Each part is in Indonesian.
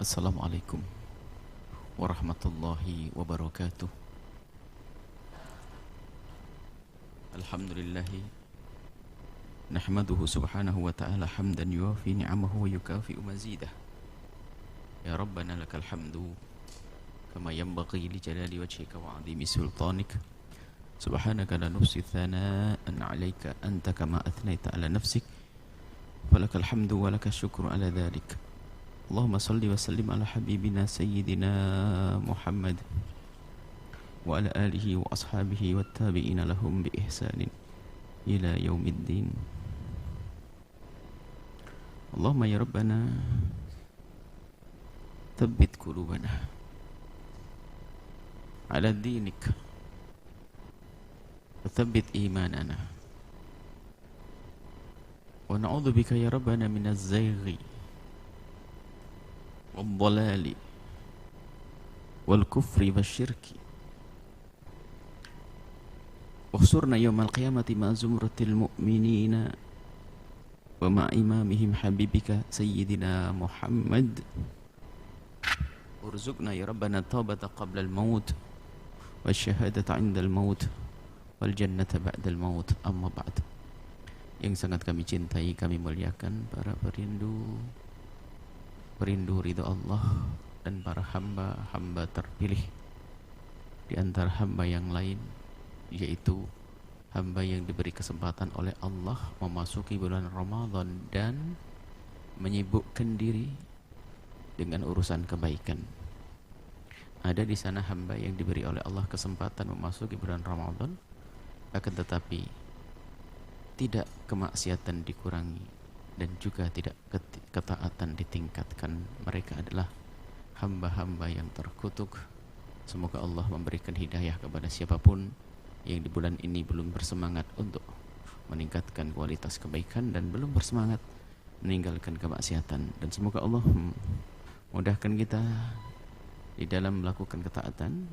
Assalamualaikum warahmatullahi wabarakatuh. Alhamdulillahi nahmaduhu subhanahu wa ta'ala hamdan yuafi ni'amahu wa yukafi'u mazidah. Ya Rabbana lakal hamdu kama yanbaghi li jalali wajhika wa 'azimi sultanik. Subhanaka la nuhsi thana'an 'alaika anta kama athnaita 'ala nafsik. Falakal hamdu wa lakal syukru 'ala dhalik. Allahumma salli wa sallim ala habibina sayyidina Muhammad wa ala alihi wa ashabihi wa tabi'ina lahum bi ihsanin ila yaumiddin. Allahumma ya Rabbana thabbit qulubana ala dinik wa thabbit imanana wa na'udzu bika ya Rabbana minaz zayghi wal-dhalali wal-kufri wasyirki. Wakhsurna yawmal qiyamati ma zumratil mu'minina wa ma imamihim habibika sayyidina Muhammad. Urzuqna ya Rabbana taubata qabla al-maut wa syahadata 'inda al-maut wal jannata ba'da al-maut. Amma ba'd. Yang sangat kami cintai, kami muliakan para perindu ridha Allah dan para hamba-hamba terpilih di antara hamba yang lain, yaitu hamba yang diberi kesempatan oleh Allah memasuki bulan Ramadan dan menyibukkan diri dengan urusan kebaikan. Ada di sana hamba yang diberi oleh Allah kesempatan memasuki bulan Ramadan, akan tetapi tidak kemaksiatan dikurangi dan juga tidak ketaatan ditingkatkan. Mereka adalah hamba-hamba yang terkutuk. Semoga Allah memberikan hidayah kepada siapapun yang di bulan ini belum bersemangat untuk meningkatkan kualitas kebaikan dan belum bersemangat meninggalkan kemaksiatan. Dan semoga Allah mudahkan kita di dalam melakukan ketaatan,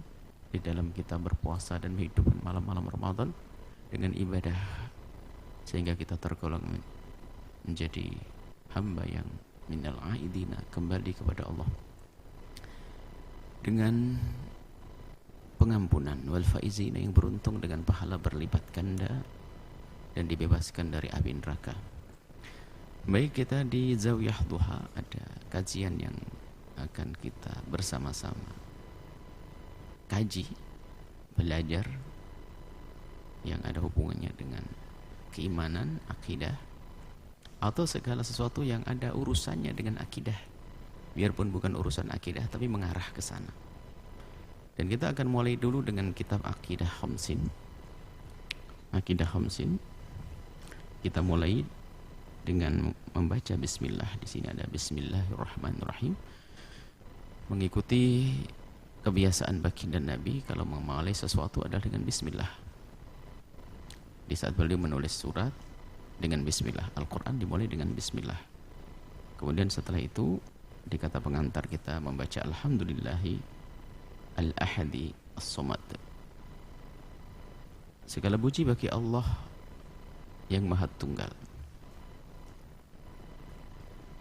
di dalam kita berpuasa dan menghidupkan malam-malam Ramadan dengan ibadah, sehingga kita tergolong menjadi hamba yang minal aidina, kembali kepada Allah dengan pengampunan, wal faizina, yang beruntung dengan pahala berlipat ganda dan dibebaskan dari api neraka. Baik, kita di Zawiyah Duha ada kajian yang akan kita bersama-sama kaji, belajar yang ada hubungannya dengan keimanan, akidah, atau segala sesuatu yang ada urusannya dengan akidah, biarpun bukan urusan akidah tapi mengarah ke sana. Dan kita akan mulai dulu dengan kitab Aqidah Khamsin. Aqidah Khamsin kita mulai dengan membaca bismillah. Di sini ada bismillahirrahmanirrahim, mengikuti kebiasaan baginda Nabi kalau memulai sesuatu adalah dengan bismillah. Di saat beliau menulis surat, dengan bismillah. Al-Quran dimulai dengan bismillah. Kemudian setelah itu di kata pengantar kita membaca alhamdulillahi al-ahadi as-somad. Segala puji bagi Allah yang maha tunggal,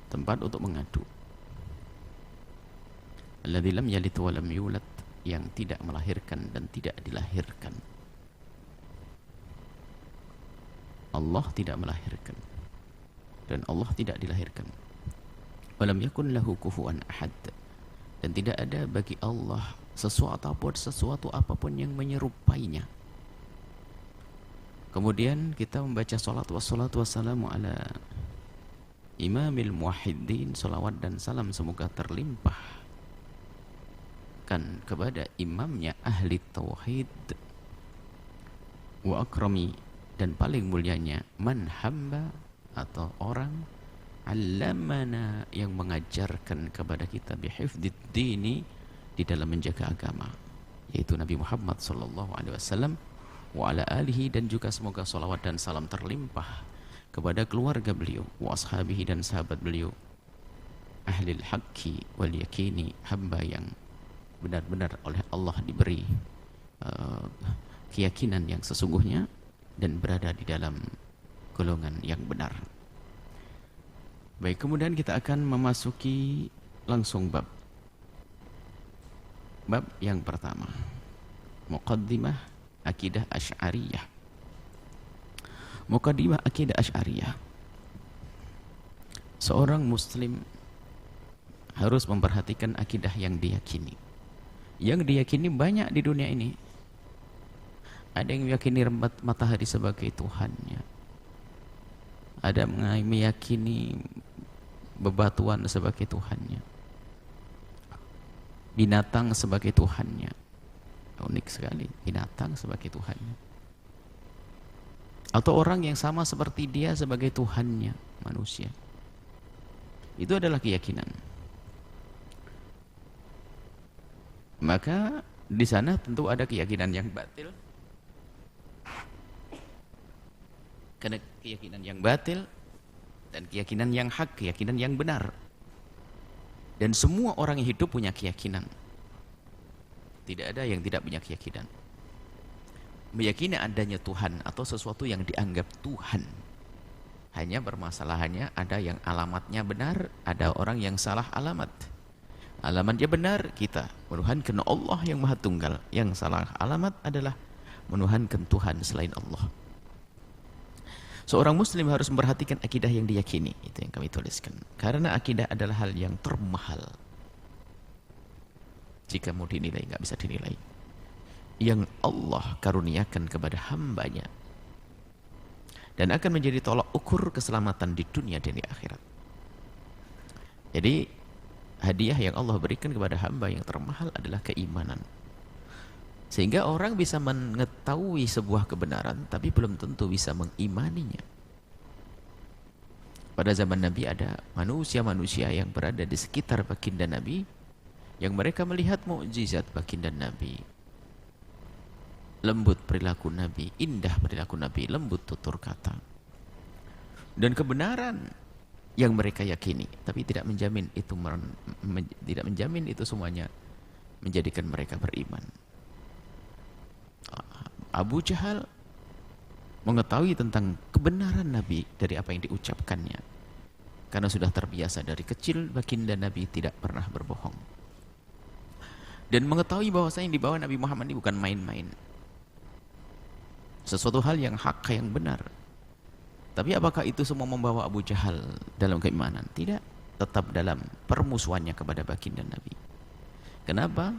tempat untuk mengadu. Alladzi lam yalid wa lam yulad, yang tidak melahirkan dan tidak dilahirkan. Allah tidak melahirkan dan Allah tidak dilahirkan. Walam yakun lahu kufuwan ahad, dan tidak ada bagi Allah sesuatu apapun yang menyerupainya. Kemudian kita membaca salatu wassalamu ala imamil muwahhidin. Salawat dan salam semoga terlimpah kepada imamnya ahli tauhid, wa akrami, dan paling mulianya, man hamba, atau orang, allamana, yang mengajarkan kepada kita bihifdzid dini, di dalam menjaga agama, yaitu Nabi Muhammad sallallahu alaihi wasallam, wa ala alihi, dan juga semoga salawat dan salam terlimpah kepada keluarga beliau, wa ashabihi, dan sahabat beliau, ahlil haqqi wal yakini, hamba yang benar-benar oleh Allah diberi keyakinan yang sesungguhnya dan berada di dalam golongan yang benar. Baik, kemudian kita akan memasuki langsung bab Bab yang pertama, Muqaddimah Akidah Asy'ariyah. Muqaddimah Akidah Asy'ariyah. Seorang muslim harus memperhatikan akidah yang diyakini. Yang diyakini banyak di dunia ini. Ada yang meyakini matahari sebagai Tuhannya. Ada yang meyakini bebatuan sebagai Tuhannya. Binatang sebagai Tuhannya. Unik sekali, binatang sebagai Tuhannya. Atau orang yang sama seperti dia sebagai Tuhannya, manusia. Itu adalah keyakinan. Maka di sana tentu ada keyakinan yang batil. Karena keyakinan yang batil dan keyakinan yang hak, keyakinan yang benar. Dan semua orang yang hidup punya keyakinan. Tidak ada yang tidak punya keyakinan. Meyakini adanya Tuhan atau sesuatu yang dianggap Tuhan. Hanya permasalahannya ada yang alamatnya benar, ada orang yang salah alamat. Alamatnya benar, kita menuhankan Allah yang Maha Tunggal. Yang salah alamat adalah menuhankan Tuhan selain Allah. Seorang muslim harus memperhatikan akidah yang diyakini. Itu yang kami tuliskan. Karena akidah adalah hal yang termahal. Jika mau dinilai, nggak bisa dinilai. Yang Allah karuniakan kepada hambanya. Dan akan menjadi tolak ukur keselamatan di dunia dan di akhirat. Jadi hadiah yang Allah berikan kepada hamba yang termahal adalah keimanan. Sehingga orang bisa mengetahui sebuah kebenaran tapi belum tentu bisa mengimaninya. Pada zaman Nabi ada manusia-manusia yang berada di sekitar baginda Nabi yang mereka melihat mukjizat baginda Nabi. Lembut perilaku Nabi, indah perilaku Nabi, lembut tutur kata. Dan kebenaran yang mereka yakini, tapi tidak menjamin itu semuanya menjadikan mereka beriman. Abu Jahal mengetahui tentang kebenaran Nabi dari apa yang diucapkannya. Karena sudah terbiasa dari kecil baginda Nabi tidak pernah berbohong. Dan mengetahui bahwasanya yang dibawa Nabi Muhammad ini bukan main-main. Sesuatu hal yang hak, yang benar. Tapi apakah itu semua membawa Abu Jahal dalam keimanan? Tidak. Tetap dalam permusuhannya kepada baginda Nabi. Kenapa?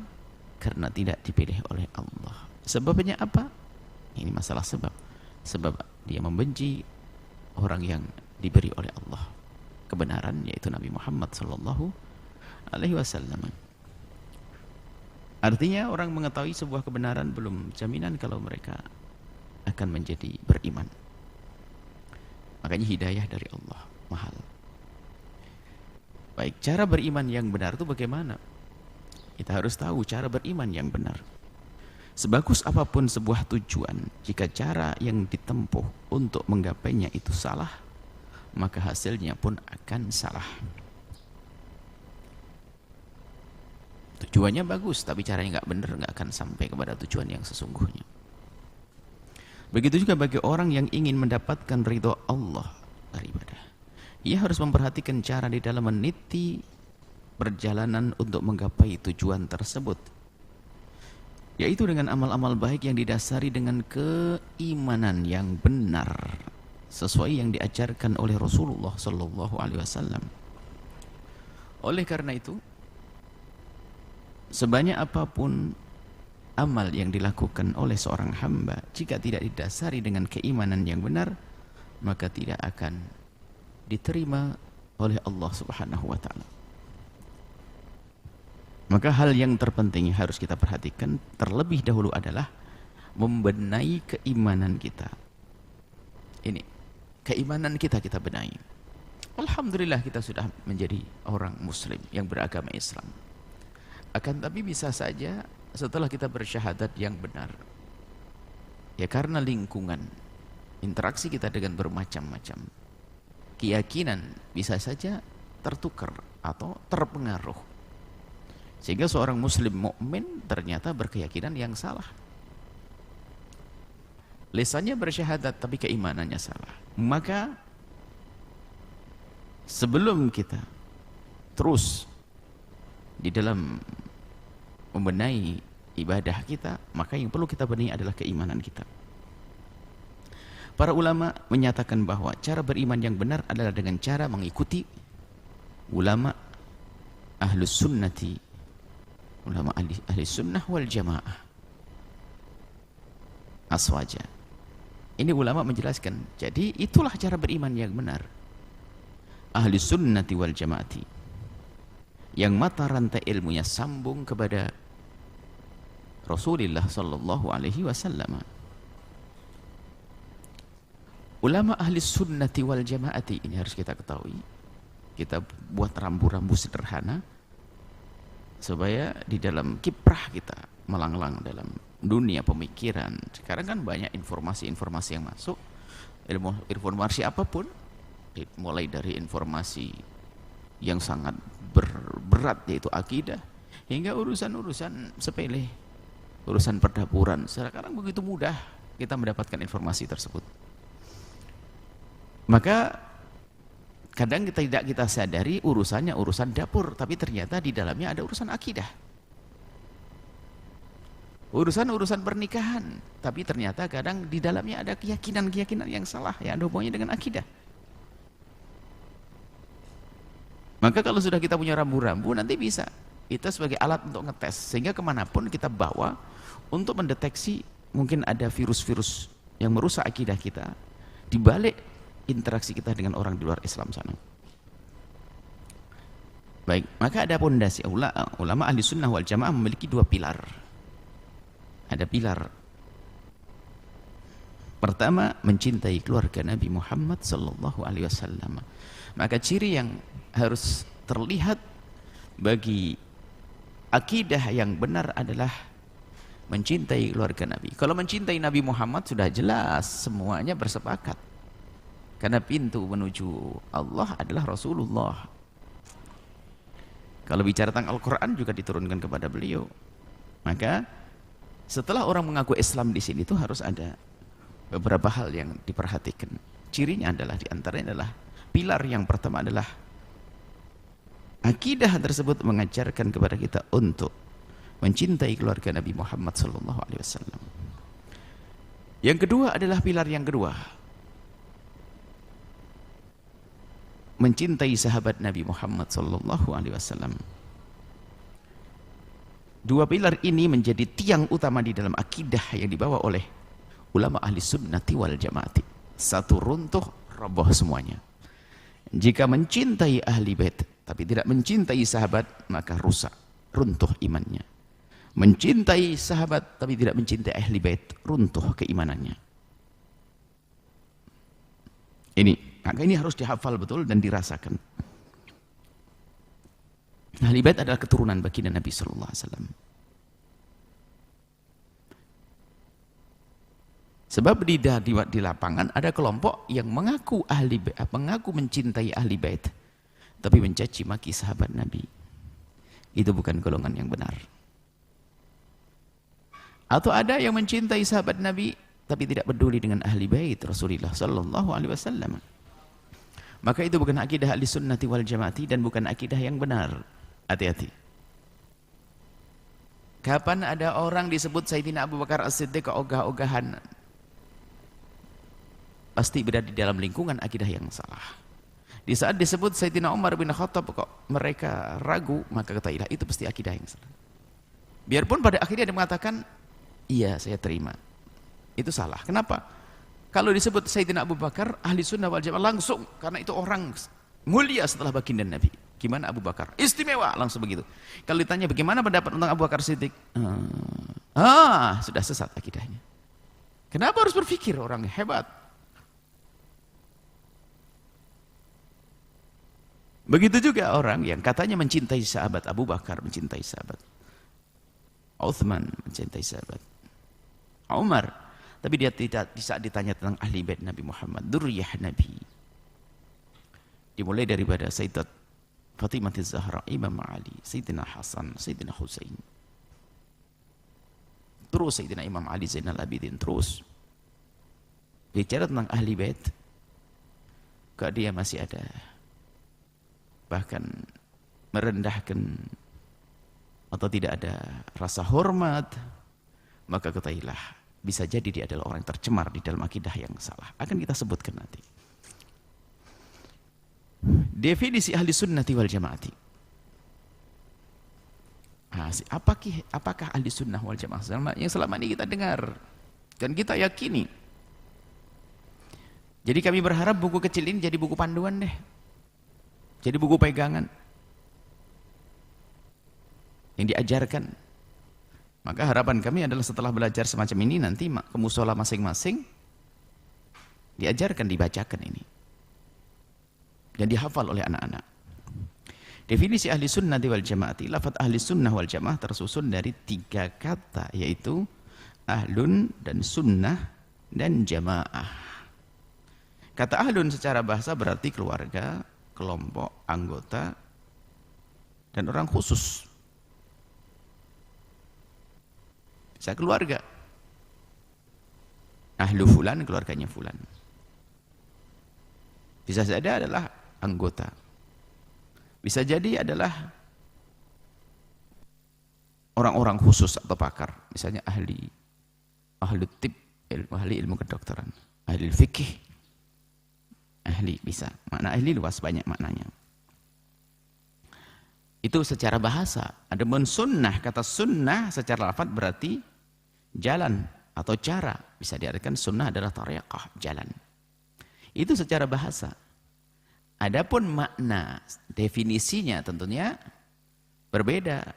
Karena tidak dipilih oleh Allah. Sebabnya apa? Ini masalah sebab. Sebab dia membenci orang yang diberi oleh Allah kebenaran, yaitu Nabi Muhammad sallallahu alaihi wasallam. Artinya orang mengetahui sebuah kebenaran belum jaminan kalau mereka akan menjadi beriman. Makanya hidayah dari Allah mahal. Baik, cara beriman yang benar itu bagaimana? Kita harus tahu cara beriman yang benar. Sebagus apapun sebuah tujuan, jika cara yang ditempuh untuk menggapainya itu salah, maka hasilnya pun akan salah. Tujuannya bagus, tapi caranya nggak benar, nggak akan sampai kepada tujuan yang sesungguhnya. Begitu juga bagi orang yang ingin mendapatkan ridho Allah beribadah. Ia harus memperhatikan cara di dalam meniti perjalanan untuk menggapai tujuan tersebut. Yaitu dengan amal-amal baik yang didasari dengan keimanan yang benar. Sesuai yang diajarkan oleh Rasulullah sallallahu alaihi wasallam. Oleh karena itu, sebanyak apapun amal yang dilakukan oleh seorang hamba, jika tidak didasari dengan keimanan yang benar, maka tidak akan diterima oleh Allah Subhanahu wa taala. Maka hal yang terpenting yang harus kita perhatikan terlebih dahulu adalah membenahi keimanan kita. Ini keimanan kita benahi. Alhamdulillah kita sudah menjadi orang muslim yang beragama Islam. Akan tapi bisa saja setelah kita bersyahadat yang benar, ya karena lingkungan, interaksi kita dengan bermacam-macam keyakinan bisa saja tertukar atau terpengaruh, sehingga seorang muslim mukmin ternyata berkeyakinan yang salah. Lisannya bersyahadat tapi keimanannya salah. Maka sebelum kita terus di dalam membenahi ibadah kita, maka yang perlu kita benahi adalah keimanan kita. Para ulama menyatakan bahwa cara beriman yang benar adalah dengan cara mengikuti ulama ahlus sunnati, ulama ahli sunnah wal jamaah aswaja. Ini ulama menjelaskan, jadi itulah cara beriman yang benar, ahli sunnati wal jamaati, yang mata rantai ilmunya sambung kepada Rasulullah sallallahu alaihi wasallam. Ulama ahli sunnati wal jamaati ini harus kita ketahui. Kita buat rambu-rambu sederhana supaya di dalam kiprah kita melanglang dalam dunia pemikiran. Sekarang kan banyak informasi-informasi yang masuk, informasi apapun, mulai dari informasi yang sangat berat yaitu akidah, hingga urusan-urusan sepele, urusan perdapuran. Sekarang begitu mudah kita mendapatkan informasi tersebut. Maka kadang tidak kita sadari urusannya urusan dapur, tapi ternyata di dalamnya ada urusan akidah. Urusan-urusan pernikahan, tapi ternyata kadang di dalamnya ada keyakinan-keyakinan yang salah yang ada hubungannya dengan akidah. Maka kalau sudah kita punya rambu-rambu, nanti bisa kita sebagai alat untuk ngetes, sehingga kemanapun kita bawa untuk mendeteksi mungkin ada virus-virus yang merusak akidah kita di balik interaksi kita dengan orang di luar Islam sana. Baik, maka ada pondasi ulama ahli sunnah wal jamaah memiliki dua pilar. Ada pilar pertama, mencintai keluarga Nabi Muhammad sallallahu alaihi wasallam. Maka ciri yang harus terlihat bagi akidah yang benar adalah mencintai keluarga Nabi. Kalau mencintai Nabi Muhammad sudah jelas semuanya bersepakat. Karena pintu menuju Allah adalah Rasulullah. Kalau bicara tentang Al-Quran juga diturunkan kepada beliau. Maka setelah orang mengaku Islam di sini itu harus ada beberapa hal yang diperhatikan. Cirinya adalah diantaranya adalah pilar yang pertama adalah akidah tersebut mengajarkan kepada kita untuk mencintai keluarga Nabi Muhammad SAW. Yang kedua adalah pilar yang kedua, mencintai sahabat Nabi Muhammad SAW. Dua pilar ini menjadi tiang utama di dalam akidah yang dibawa oleh ulama ahli sunnati wal jamaati. Satu runtuh, roboh semuanya. Jika mencintai ahli bait tapi tidak mencintai sahabat, maka rusak, runtuh imannya. Mencintai sahabat tapi tidak mencintai ahli bait, runtuh keimanannya. Maka ini harus dihafal betul dan dirasakan. Ahli bait adalah keturunan baginda Nabi sallallahu alaihi wasallam. Sebab di lapangan ada kelompok yang mengaku mencintai ahli bait tapi mencaci maki sahabat Nabi. Itu bukan golongan yang benar. Atau ada yang mencintai sahabat Nabi tapi tidak peduli dengan ahli bait Rasulullah sallallahu alaihi wasallam. Maka itu bukan akidah ahli sunnati wal jamaati dan bukan akidah yang benar. Hati-hati. Kapan ada orang disebut Sayyidina Abu Bakar As-Siddiq ogah-ogahan, pasti berada di dalam lingkungan akidah yang salah. Di saat disebut Sayyidina Umar bin Khattab kok mereka ragu, maka ketahuilah itu pasti akidah yang salah. Biarpun pada akhirnya dia mengatakan, iya saya terima. Itu salah. Kenapa? Kalau disebut Sayyidina Abu Bakar, ahli sunnah wal jamaah langsung, karena itu orang mulia setelah baginda Nabi. Gimana Abu Bakar? Istimewa, langsung begitu. Kalau ditanya bagaimana pendapat tentang Abu Bakar Siddiq? Sudah sesat akidahnya. Kenapa harus berpikir orang hebat? Begitu juga orang yang katanya mencintai sahabat Abu Bakar, mencintai sahabat Uthman, mencintai sahabat Umar, tapi dia tidak bisa ditanya tentang ahli bait Nabi Muhammad, dzurriyyah Nabi. Dimulai daripada Sayyidat Fatimah Az-Zahra, Imam Ali, Sayyidina Hasan, Sayyidina Husain. Terus Sayyidina Imam Ali Zainal Abidin, terus. Bicara tentang ahli bait, kok dia masih ada bahkan merendahkan atau tidak ada rasa hormat, maka ketahuilah bisa jadi dia adalah orang yang tercemar di dalam akidah yang salah. Akan kita sebutkan nanti. Definisi ahli sunnati wal jamaati. Apakah ahli sunnah wal jamaah yang selama ini kita dengar dan kita yakini? Jadi kami berharap buku kecil ini jadi buku panduan deh, jadi buku pegangan yang diajarkan. Maka harapan kami adalah setelah belajar semacam ini nanti ke musola masing-masing diajarkan, dibacakan ini dan dihafal oleh anak-anak. Definisi ahli sunnah wal jamaati, lafaz ahli sunnah wal jamaah tersusun dari 3 kata, yaitu ahlun dan sunnah dan jamaah. Kata ahlun secara bahasa berarti keluarga, kelompok, anggota, dan orang khusus. Bisa keluarga. Ahlu fulan, keluarganya fulan. Bisa saja adalah anggota. Bisa jadi adalah orang-orang khusus atau pakar. Misalnya ahli tib, ahli ilmu kedokteran, ahli fikih, ahli bisa. Makna ahli luas, banyak maknanya. Itu secara bahasa. Adapun sunnah, kata sunnah secara lafaz berarti jalan atau cara. Bisa diartikan sunnah adalah tariqah, jalan. Itu secara bahasa. Adapun makna, definisinya tentunya berbeda.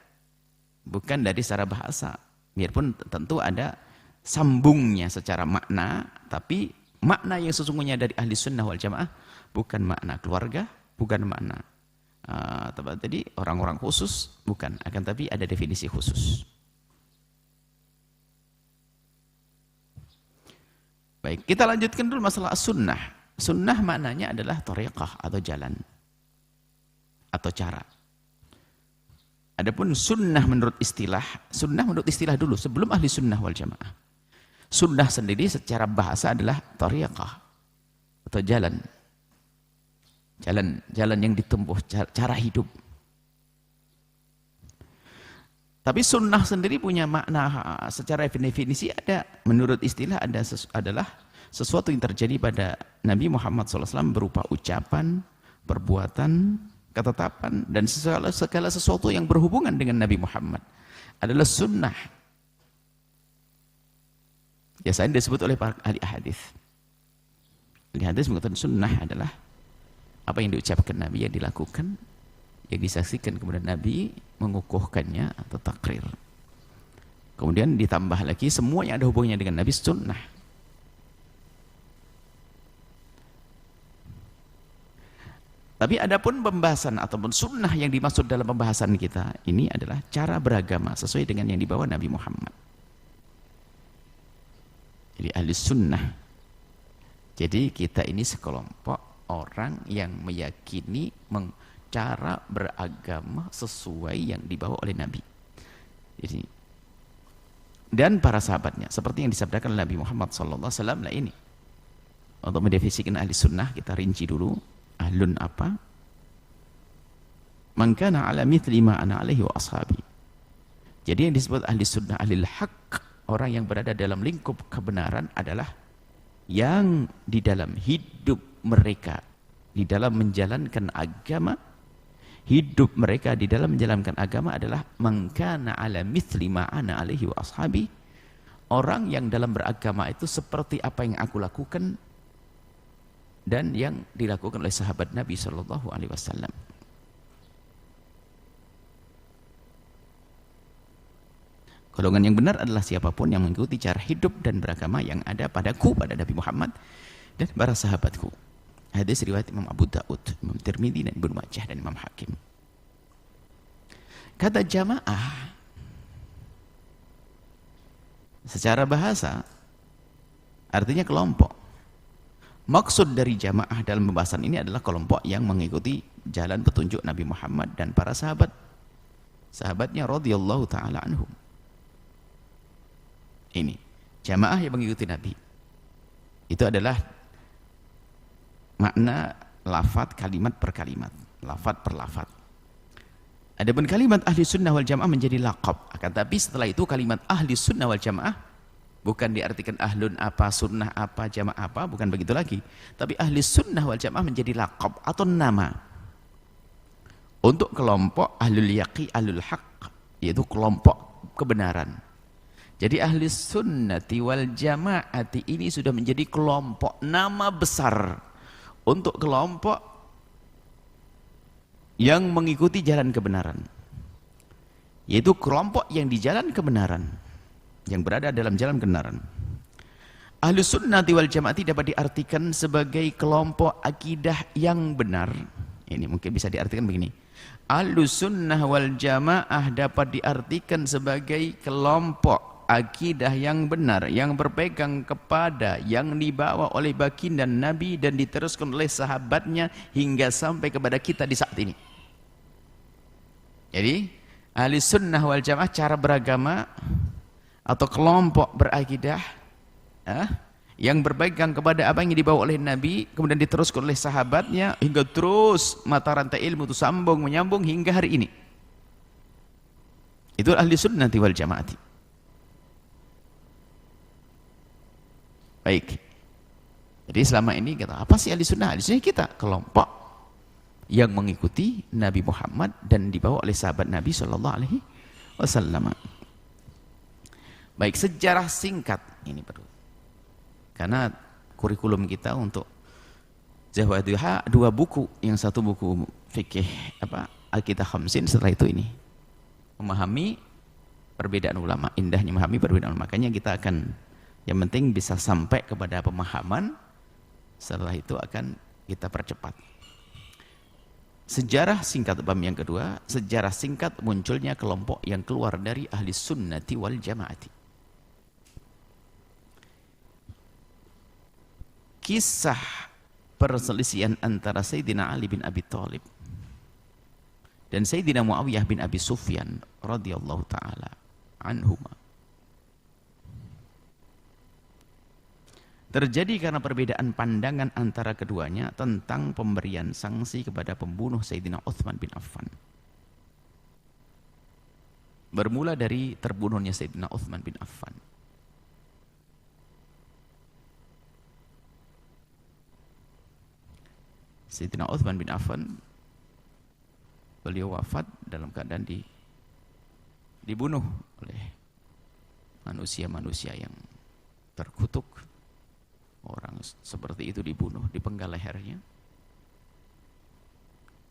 Bukan dari secara bahasa. Biarpun tentu ada sambungnya secara makna, tapi makna yang sesungguhnya dari ahli sunnah wal jamaah bukan makna keluarga, bukan makna tadi orang-orang khusus, bukan. Akan tapi ada definisi khusus. Baik, kita lanjutkan dulu masalah sunnah. Sunnah maknanya adalah thariqah atau jalan atau cara. Adapun sunnah menurut istilah dulu sebelum ahli sunnah wal jamaah. Sunnah sendiri secara bahasa adalah thariqah atau jalan. Jalan yang ditempuh, cara hidup. Tapi sunnah sendiri punya makna secara definisi ada. Menurut istilah adalah sesuatu yang terjadi pada Nabi Muhammad SAW berupa ucapan, perbuatan, ketetapan, dan segala sesuatu yang berhubungan dengan Nabi Muhammad adalah sunnah. Biasanya disebut oleh para ahli hadis. Ahli hadis mengatakan sunnah adalah apa yang diucapkan Nabi, yang dilakukan, yang disaksikan kemudian Nabi mengukuhkannya atau takrir. Kemudian ditambah lagi semua yang ada hubungannya dengan Nabi sunnah. Tapi adapun pembahasan ataupun sunnah yang dimaksud dalam pembahasan kita ini adalah cara beragama sesuai dengan yang dibawa Nabi Muhammad. Jadi ahli sunnah. Jadi kita ini sekelompok orang yang meyakini cara beragama sesuai yang dibawa oleh Nabi. Jadi, dan para sahabatnya seperti yang disabdakan Nabi Muhammad SAW. Nah ini untuk mendefinisikan ahli sunnah kita rinci dulu. Ahlun apa? Man kana ala mithli ma ana alaihi wa ashabi. Jadi yang disebut ahli sunnah, ahli haq, orang yang berada dalam lingkup kebenaran adalah yang di dalam hidup mereka, di dalam menjalankan agama, hidup mereka di dalam menjalankan agama adalah man kana ala mithli ma ana alaihi wa ashabi. Orang yang dalam beragama itu seperti apa yang aku lakukan dan yang dilakukan oleh sahabat Nabi Shallallahu Alaihi Wasallam. Golongan yang benar adalah siapapun yang mengikuti cara hidup dan beragama yang ada padaku, pada Nabi Muhammad dan para sahabatku. Hadis riwayat Imam Abu Daud, Imam Tirmidzi dan Ibnu Majah dan Imam Hakim. Kata jamaah secara bahasa artinya kelompok. Maksud dari jamaah dalam pembahasan ini adalah kelompok yang mengikuti jalan petunjuk Nabi Muhammad dan para sahabatnya radhiyallahu taala anhum. Ini jamaah yang mengikuti Nabi. Itu adalah makna lafaz kalimat per kalimat, lafaz per lafaz. Adapun kalimat ahli sunnah wal jamaah menjadi laqab. Akan tapi setelah itu kalimat ahli sunnah wal jamaah bukan diartikan ahlun apa, sunnah apa, jamaah apa, bukan begitu lagi. Tapi ahli sunnah wal jamaah menjadi laqab atau nama untuk kelompok ahlul yaqi, ahlul haq, yaitu kelompok kebenaran. Jadi ahli sunnati wal jamaati ini sudah menjadi kelompok nama besar untuk kelompok yang mengikuti jalan kebenaran, yaitu kelompok yang di jalan kebenaran, yang berada dalam jalan kebenaran. Ahli sunnati wal jamaati dapat diartikan sebagai kelompok akidah yang benar. Ini mungkin bisa diartikan begini: ahli sunnah wal jamaah dapat diartikan sebagai kelompok akidah yang benar, yang berpegang kepada yang dibawa oleh baginda Nabi dan diteruskan oleh sahabatnya hingga sampai kepada kita di saat ini. Jadi ahli sunnah wal jamaah cara beragama atau kelompok berakidah yang berpegang kepada apa yang dibawa oleh Nabi kemudian diteruskan oleh sahabatnya hingga terus mata rantai ilmu itu sambung menyambung hingga hari ini. Itu ahli sunnah wal jamaah. Baik. Jadi selama ini kita apa sih ahli sunnah? Ahli sunnah kita kelompok yang mengikuti Nabi Muhammad dan dibawa oleh sahabat Nabi Shallallahu Alaihi Wasallam. Baik, sejarah singkat ini perlu. Karena kurikulum kita untuk Zawadiha 2 buku, yang satu buku fikih Al-Kitab Khamsin, setelah itu ini memahami perbedaan ulama, indahnya memahami perbedaan ulama. Makanya kita akan yang penting bisa sampai kepada pemahaman, setelah itu akan kita percepat. Sejarah singkat bab yang kedua, sejarah singkat munculnya kelompok yang keluar dari ahli sunnati wal jamaati. Kisah perselisihan antara Sayyidina Ali bin Abi Thalib dan Sayyidina Muawiyah bin Abi Sufyan radhiyallahu taala anhuma terjadi karena perbedaan pandangan antara keduanya tentang pemberian sanksi kepada pembunuh Sayyidina Utsman bin Affan. Bermula dari terbunuhnya Sayyidina Utsman bin Affan. Sayyidina Utsman bin Affan, beliau wafat dalam keadaan dibunuh oleh manusia-manusia yang terkutuk. Orang seperti itu dibunuh, dipenggal lehernya.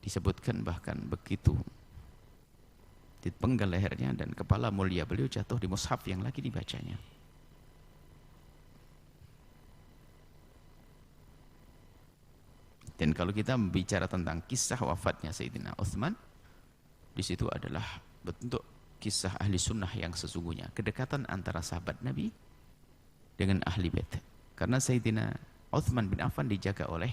Disebutkan bahkan begitu dipenggal lehernya dan kepala mulia beliau jatuh di mushaf yang lagi dibacanya. Dan kalau kita bicara tentang kisah wafatnya Sayyidina Utsman, di situ adalah bentuk kisah ahli sunnah yang sesungguhnya, kedekatan antara sahabat Nabi dengan ahli bait. Karena Sayyidina Utsman bin Affan dijaga oleh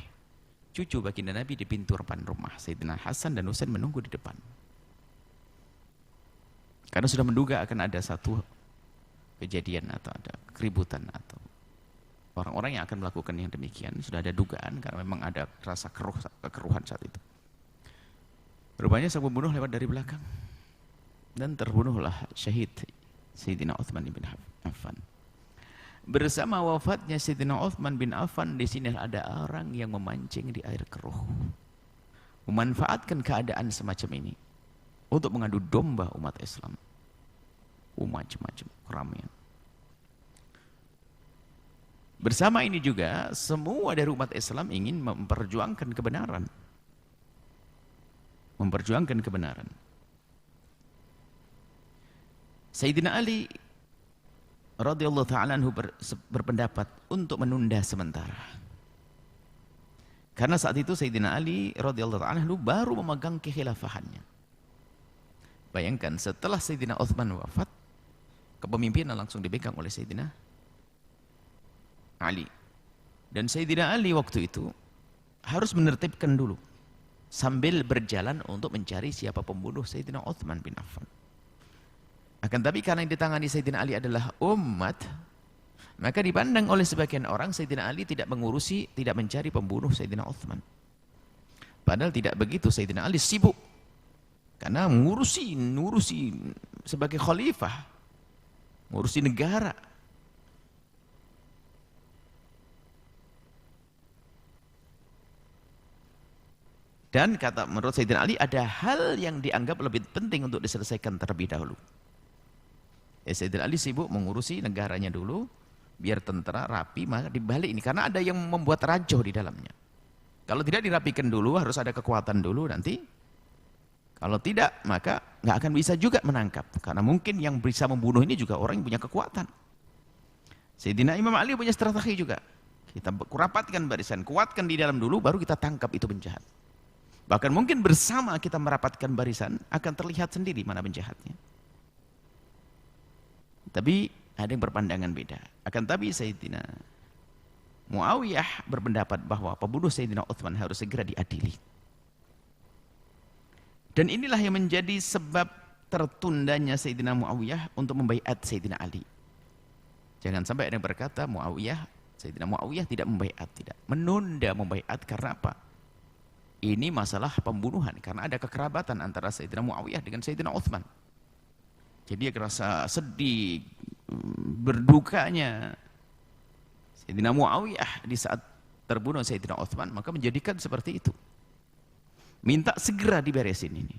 cucu baginda Nabi di pintu depan rumah. Sayyidina Hasan dan Husain menunggu di depan. Karena sudah menduga akan ada satu kejadian atau ada keributan atau orang-orang yang akan melakukan yang demikian. Sudah ada dugaan karena memang ada rasa kekeruhan saat itu. Rupanya sang pembunuh lewat dari belakang dan terbunuhlah syahid Sayyidina Utsman bin Affan. Bersama wafatnya Sayyidina Utsman bin Affan, di sini ada orang yang memancing di air keruh, memanfaatkan keadaan semacam ini untuk mengadu domba umat Islam, macam-macam keramaian. Bersama ini juga semua dari umat Islam ingin memperjuangkan kebenaran, Sayyidina Ali radhiyallahu ta'ala anhu berpendapat untuk menunda sementara. Karena saat itu Sayyidina Ali radhiyallahu ta'ala anhu baru memegang kekhilafahannya. Bayangkan setelah Sayyidina Utsman wafat, kepemimpinan langsung dipegang oleh Sayyidina Ali. Dan Sayyidina Ali waktu itu harus menertibkan dulu sambil berjalan untuk mencari siapa pembunuh Sayyidina Utsman bin Affan. Akan tapi karena yang ditangani Sayyidina Ali adalah umat, maka dipandang oleh sebagian orang Sayyidina Ali tidak mencari pembunuh Sayyidina Utsman. Padahal tidak begitu, Sayyidina Ali sibuk Karena ngurusi sebagai khalifah, ngurusi negara. Dan menurut Sayyidina Ali ada hal yang dianggap lebih penting untuk diselesaikan terlebih dahulu. Ya, Sayyidina Ali sibuk mengurusi negaranya dulu, biar tentara rapi, maka dibalik ini. Karena ada yang membuat rajoh di dalamnya. Kalau tidak dirapikan dulu, harus ada kekuatan dulu nanti. Kalau tidak, maka nggak akan bisa juga menangkap. Karena mungkin yang bisa membunuh ini juga orang yang punya kekuatan. Sayyidina Imam Ali punya strategi juga. Kita rapatkan barisan, kuatkan di dalam dulu, baru kita tangkap itu penjahat. Bahkan mungkin bersama kita merapatkan barisan, akan terlihat sendiri mana penjahatnya. Tapi ada yang berpandangan beda. Akan tapi Sayyidina Muawiyah berpendapat bahwa pembunuh Sayyidina Utsman harus segera diadili. Dan inilah yang menjadi sebab tertundanya Sayyidina Muawiyah untuk membaiat Sayyidina Ali. Jangan sampai ada yang berkata Sayyidina Muawiyah tidak membaiat, tidak. Menunda membaiat karena apa? Ini masalah pembunuhan, karena ada kekerabatan antara Sayyidina Muawiyah dengan Sayyidina Utsman. Jadi dia kerasa sedih, berdukanya Sayyidina Muawiyah di saat terbunuh Sayyidina Utsman, maka menjadikan seperti itu. Minta segera diberesin ini.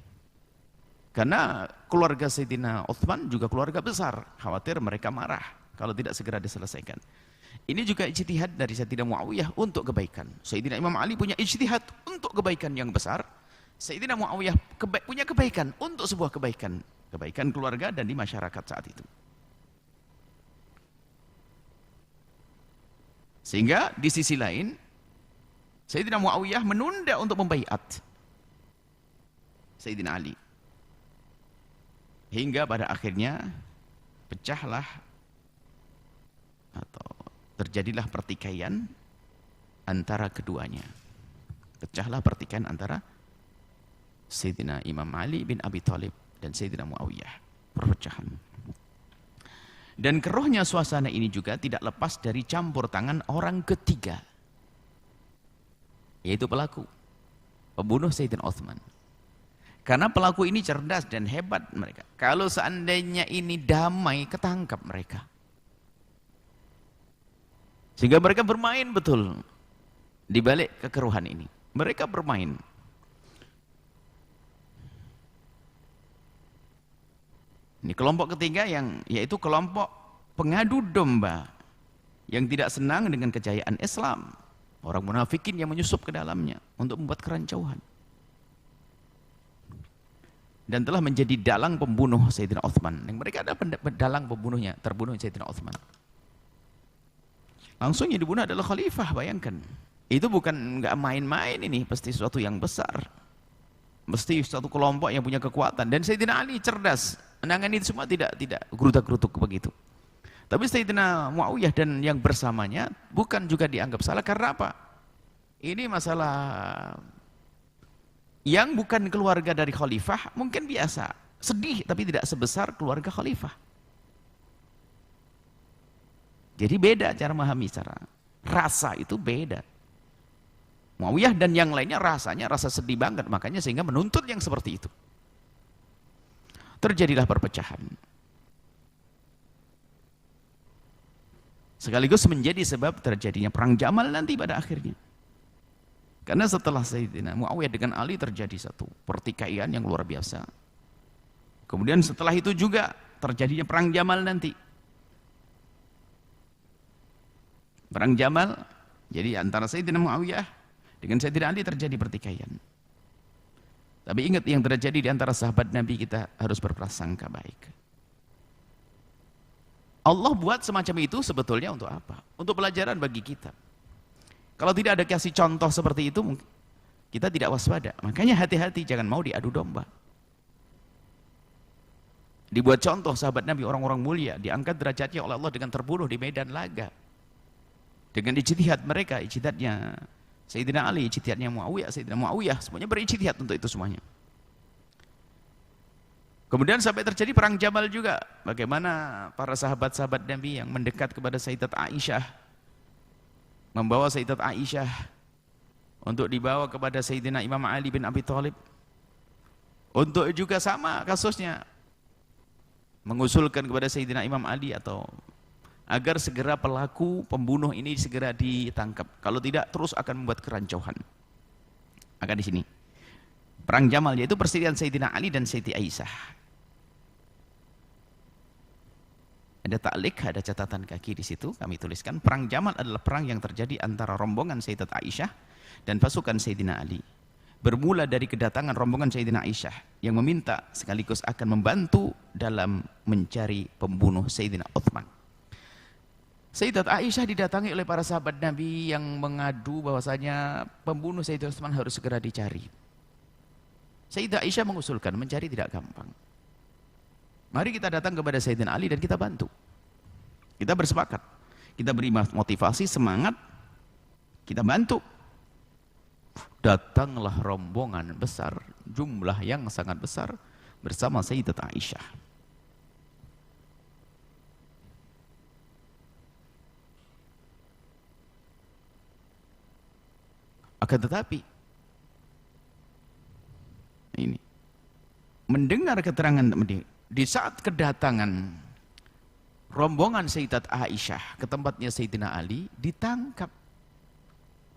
Karena keluarga Sayyidina Utsman juga keluarga besar, khawatir mereka marah kalau tidak segera diselesaikan. Ini juga ijtihad dari Sayyidina Muawiyah untuk kebaikan. Sayyidina Imam Ali punya ijtihad untuk kebaikan yang besar. Sayyidina Muawiyah punya kebaikan untuk sebuah kebaikan. Kebaikan keluarga dan di masyarakat saat itu. Sehingga di sisi lain, Sayyidina Muawiyah menunda untuk membaiat Sayyidina Ali. Hingga pada akhirnya pecahlah atau terjadilah pertikaian antara keduanya. Pecahlah pertikaian antara Sayyidina Imam Ali bin Abi Thalib dan Sayyidina Muawiyah. Perpecahan. Dan keruhnya suasana ini juga tidak lepas dari campur tangan orang ketiga, yaitu pelaku, pembunuh Sayyidina Utsman. Karena pelaku ini cerdas dan hebat mereka. Kalau seandainya ini damai, ketangkap mereka. Sehingga mereka bermain betul di balik kekeruhan ini. Mereka bermain. Ini kelompok ketiga yaitu kelompok pengadu domba yang tidak senang dengan kejayaan Islam. Orang munafikin yang menyusup ke dalamnya untuk membuat kerancauan. Dan telah menjadi dalang pembunuh Sayyidina Utsman. Yang mereka adalah dalang pembunuhnya, terbunuh Sayyidina Utsman. Langsung yang dibunuh adalah khalifah, bayangkan. Itu bukan nggak main-main ini, pasti sesuatu yang besar. Mesti suatu kelompok yang punya kekuatan. Dan Sayyidina Ali cerdas, menangani itu semua tidak gerutak-gerutuk begitu. Tapi Sayyidina Muawiyah dan yang bersamanya bukan juga dianggap salah, karena apa? Ini masalah yang bukan keluarga dari khalifah, mungkin biasa, sedih tapi tidak sebesar keluarga khalifah. Jadi beda cara memahami, cara rasa itu beda. Muawiyah dan yang lainnya rasanya rasa sedih banget, makanya sehingga menuntut yang seperti itu. Terjadilah perpecahan. Sekaligus menjadi sebab terjadinya perang Jamal nanti pada akhirnya. Karena setelah Sayyidina Muawiyah dengan Ali terjadi satu pertikaian yang luar biasa. Kemudian setelah itu juga terjadinya perang Jamal nanti. Perang Jamal, jadi antara Sayyidina Muawiyah dengan Sayyidina Ali terjadi pertikaian. Tapi ingat, yang terjadi di antara sahabat Nabi, kita harus berprasangka baik. Allah buat semacam itu sebetulnya untuk apa? Untuk pelajaran bagi kita. Kalau tidak ada kasih contoh seperti itu, kita tidak waspada. Makanya hati-hati, jangan mau diadu domba. Dibuat contoh sahabat Nabi, orang-orang mulia, diangkat derajatnya oleh Allah dengan terbunuh di medan laga. Dengan ijtihad mereka, ijtihadnya Sayyidina Ali, ijtihadnya Muawiyah, Sayyidina Muawiyah, semuanya berijtihad untuk itu semuanya. Kemudian sampai terjadi perang Jamal juga. Bagaimana para sahabat-sahabat Nabi yang mendekat kepada Sayyidat Aisyah, membawa Sayyidat Aisyah untuk dibawa kepada Sayyidina Imam Ali bin Abi Thalib. Untuk juga sama kasusnya, mengusulkan kepada Sayyidina Imam Ali atau agar segera pelaku pembunuh ini segera ditangkap. Kalau tidak terus akan membuat kerancuan. Maka di sini perang Jamal yaitu perselisihan Sayyidina Ali dan Siti Aisyah. Ada taklik, ada catatan kaki di situ kami tuliskan. Perang Jamal adalah perang yang terjadi antara rombongan Sayyidat Aisyah dan pasukan Sayyidina Ali. Bermula dari kedatangan rombongan Sayyidina Aisyah yang meminta sekaligus akan membantu dalam mencari pembunuh Sayyidina Uthman. Sayyidat Aisyah didatangi oleh para sahabat Nabi yang mengadu bahwasanya pembunuh Sayyidina Uthman harus segera dicari. Sayyidat Aisyah mengusulkan mencari tidak gampang. Mari kita datang kepada Sayyidina Ali dan kita bantu. Kita bersepakat. Kita beri motivasi, semangat. Kita bantu. Datanglah rombongan besar, jumlah yang sangat besar bersama Sayyidat Aisyah. Akan tetapi ini mendengar keterangan di saat kedatangan rombongan Sayyidat Aisyah ke tempatnya Sayyidina Ali, ditangkap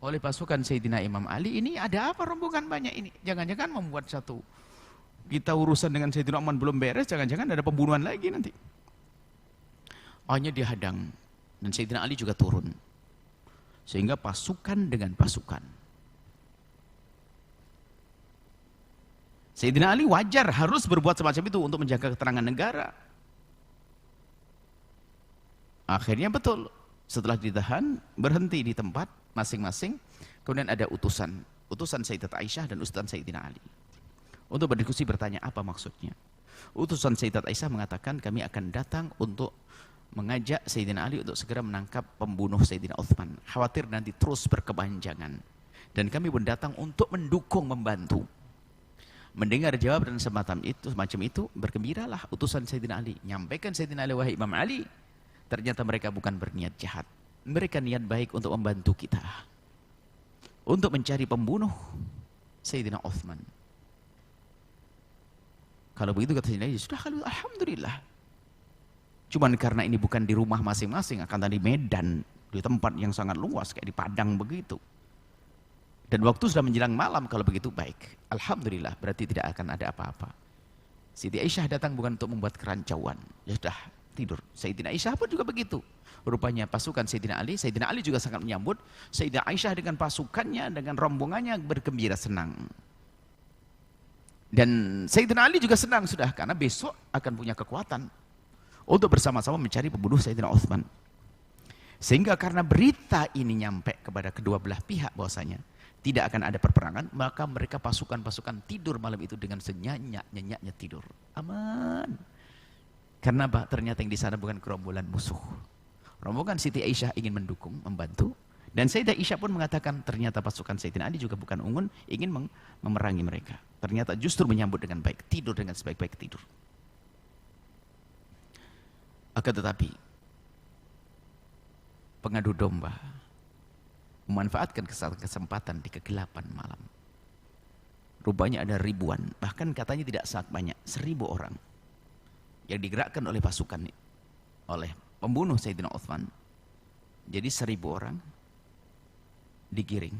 oleh pasukan Sayyidina Imam Ali. Ini ada apa rombongan banyak ini? Jangan-jangan membuat satu kita urusan dengan Sayyidina Uthman belum beres, jangan-jangan ada pembunuhan lagi nanti. Hanya dihadang dan Sayyidina Ali juga turun. Sehingga pasukan dengan pasukan. Sayyidina Ali wajar harus berbuat semacam itu untuk menjaga keterangan negara. Akhirnya betul, setelah ditahan, berhenti di tempat masing-masing, kemudian ada utusan Sayyidat Aisyah dan utusan Sayyidina Ali untuk berdiskusi, bertanya apa maksudnya. Utusan Sayyidat Aisyah mengatakan kami akan datang untuk mengajak Sayyidina Ali untuk segera menangkap pembunuh Sayyidina Uthman, khawatir nanti terus berkepanjangan, dan kami pun datang untuk mendukung, membantu. Mendengar jawaban semacam itu, bergembiralah utusan Sayyidina Ali, nyampaikan Sayyidina Ali, wahai Imam Ali, ternyata mereka bukan berniat jahat. Mereka niat baik untuk membantu kita, untuk mencari pembunuh Sayyidina Uthman. Kalau begitu kata Sayyidina Ali, sudah, kalau alhamdulillah. Cuman karena ini bukan di rumah masing-masing, akan di Medan, di tempat yang sangat luas kayak di Padang begitu. Dan waktu sudah menjelang malam, kalau begitu baik. Alhamdulillah, berarti tidak akan ada apa-apa. Siti Aisyah datang bukan untuk membuat kerancuan. Ya sudah, tidur. Sayyidina Aisyah pun juga begitu. Rupanya pasukan Sayyidina Ali juga sangat menyambut. Sayyidina Aisyah dengan pasukannya, dengan rombongannya bergembira, senang. Dan Sayyidina Ali juga senang sudah, karena besok akan punya kekuatan untuk bersama-sama mencari pembunuh Sayyidina Uthman. Sehingga karena berita ini nyampe kepada kedua belah pihak bahwasanya tidak akan ada perperangan, maka mereka pasukan-pasukan tidur malam itu dengan senyenyak-nyenyaknya tidur. Aman. Karena ternyata yang di sana bukan gerombolan musuh. Rombongan Siti Aisyah ingin mendukung, membantu, dan Sayyidah Aisyah pun mengatakan ternyata pasukan Sayyidina Ali juga bukan ungun, ingin memerangi mereka. Ternyata justru menyambut dengan baik, tidur dengan sebaik-baik tidur. Akan tetapi pengadu domba memanfaatkan kesempatan di kegelapan malam. Rupanya ada ribuan, bahkan katanya tidak sangat banyak, 1000 orang yang digerakkan oleh pasukan, oleh pembunuh Sayyidina Uthman. Jadi 1000 orang digiring,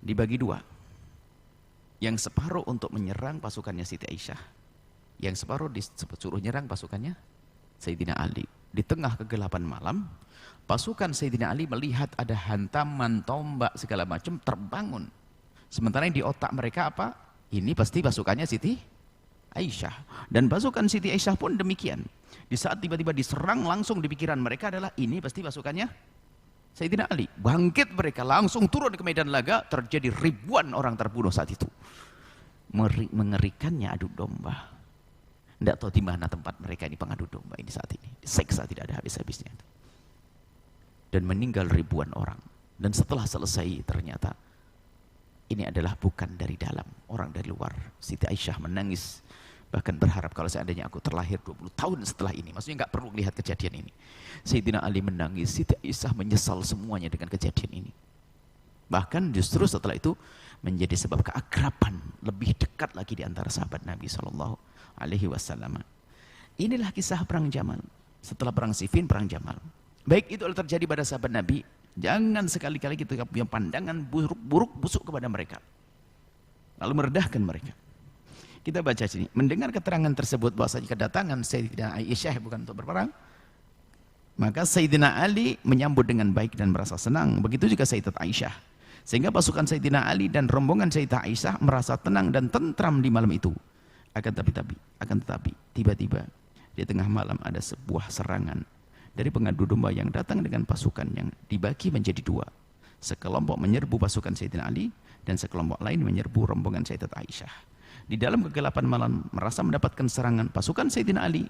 dibagi dua. Yang separuh untuk menyerang pasukannya Siti Aisyah, yang separuh disuruh nyerang pasukannya Sayyidina Ali. Di tengah kegelapan malam, pasukan Sayyidina Ali melihat ada hantaman tombak segala macam terbangun. Sementara yang di otak mereka apa? Ini pasti pasukannya Siti Aisyah. Dan pasukan Siti Aisyah pun demikian. Di saat tiba-tiba diserang, langsung di pikiran mereka adalah ini pasti pasukannya Sayyidina Ali. Bangkit mereka, langsung turun ke medan laga, terjadi ribuan orang terbunuh saat itu. Mengerikannya adu domba. Tidak tahu di mana tempat mereka ini pengadu domba ini saat ini. Diseksa tidak ada habis-habisnya. Dan meninggal ribuan orang. Dan setelah selesai ternyata ini adalah bukan dari dalam, orang dari luar. Siti Aisyah menangis, bahkan berharap kalau seandainya aku terlahir 20 tahun setelah ini, maksudnya nggak perlu lihat kejadian ini. Sayyidina Ali menangis, Siti Aisyah menyesal semuanya dengan kejadian ini. Bahkan justru setelah itu menjadi sebab keakraban lebih dekat lagi di antara sahabat Nabi Shallallahu Alaihi Wasallam. Inilah kisah perang Jamal. Setelah perang Siffin, perang Jamal. Baik itu terjadi pada sahabat Nabi. Jangan sekali-kali kita punya pandangan buruk busuk kepada mereka, lalu meredahkan mereka. Kita baca sini, mendengar keterangan tersebut bahwasanya kedatangan Sayyidina Aisyah bukan untuk berperang, maka Sayyidina Ali menyambut dengan baik dan merasa senang. Begitu juga Sayyidat Aisyah. Sehingga pasukan Sayyidina Ali dan rombongan Sayyidah Aisyah merasa tenang dan tentram di malam itu. Akan tetapi tiba-tiba di tengah malam ada sebuah serangan dari pengadu domba yang datang dengan pasukan yang dibagi menjadi dua. Sekelompok menyerbu pasukan Sayyidina Ali dan sekelompok lain menyerbu rombongan Sayyidat Aisyah. Di dalam kegelapan malam merasa mendapatkan serangan, pasukan Sayyidina Ali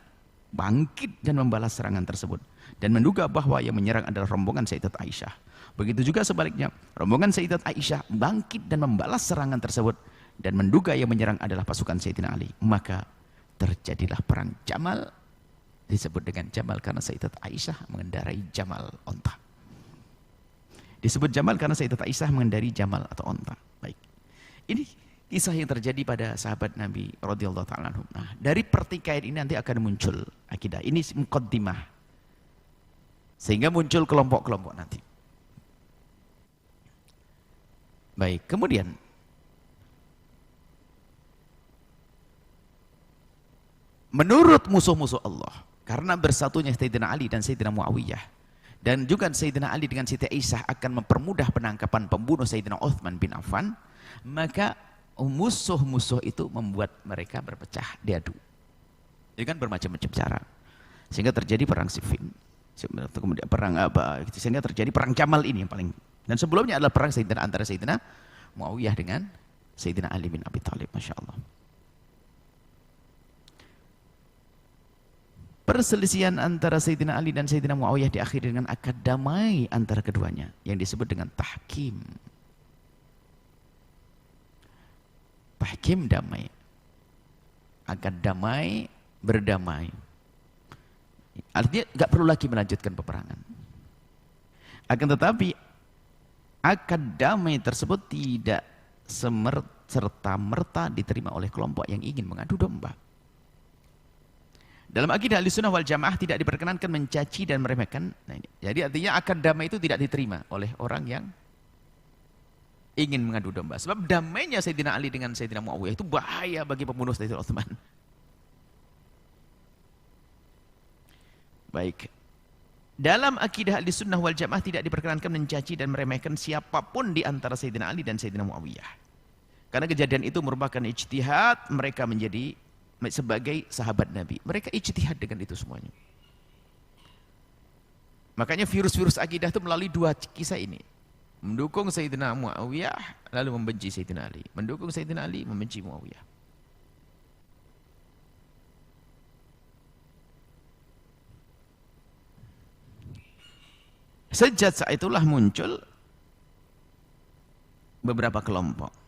bangkit dan membalas serangan tersebut dan menduga bahwa yang menyerang adalah rombongan Sayyidat Aisyah. Begitu juga sebaliknya, rombongan Sayyidat Aisyah bangkit dan membalas serangan tersebut dan menduga yang menyerang adalah pasukan Sayyidina Ali. Maka terjadilah perang Jamal. Disebut dengan Jamal karena Sayyidat Aisyah mengendarai Jamal, onta. Disebut Jamal karena Sayyidat Aisyah mengendarai Jamal atau onta. Baik. Ini kisah yang terjadi pada sahabat Nabi radhiyallahu ta'ala anhum. Nah, dari pertikaian ini nanti akan muncul akidah. Ini muqaddimah. Sehingga muncul kelompok-kelompok nanti. Baik, kemudian menurut musuh-musuh Allah, karena bersatunya Sayyidina Ali dan Sayyidina Muawiyah, dan juga Sayyidina Ali dengan Siti Aisyah akan mempermudah penangkapan pembunuh Sayyidina Uthman bin Affan, maka musuh-musuh itu membuat mereka berpecah diadu dengan bermacam-macam cara, sehingga terjadi perang Siffin, kemudian perang apa, sehingga terjadi perang Jamal ini yang paling, dan sebelumnya adalah perang Sayyidina antara Sayyidina Muawiyah dengan Sayyidina Ali bin Abi Thalib, Masya Allah. Perselisihan antara Sayyidina Ali dan Sayyidina Muawiyah diakhiri dengan akad damai antara keduanya yang disebut dengan tahkim. Tahkim damai. Akad damai, berdamai. Artinya nggak perlu lagi melanjutkan peperangan. Akan tetapi akad damai tersebut tidak serta-merta diterima oleh kelompok yang ingin mengadu domba. Dalam akidah Ahlussunnah wal Jamaah tidak diperkenankan mencaci dan meremehkan. Nah, ini. Jadi artinya akad damai itu tidak diterima oleh orang yang ingin mengadu domba. Sebab damainya Sayyidina Ali dengan Sayyidina Muawiyah itu bahaya bagi pembunuh Sayyidina Utsman. Baik. Dalam akidah Ahlussunnah wal Jamaah tidak diperkenankan mencaci dan meremehkan siapapun di antara Sayyidina Ali dan Sayyidina Muawiyah. Karena kejadian itu merupakan ijtihad mereka menjadi sebagai sahabat Nabi. Mereka ijtihad dengan itu semuanya. Makanya virus-virus akidah itu melalui dua kisah ini. Mendukung Sayyidina Muawiyah, lalu membenci Sayyidina Ali. Mendukung Sayyidina Ali, membenci Muawiyah. Sejak saat itulah muncul beberapa kelompok.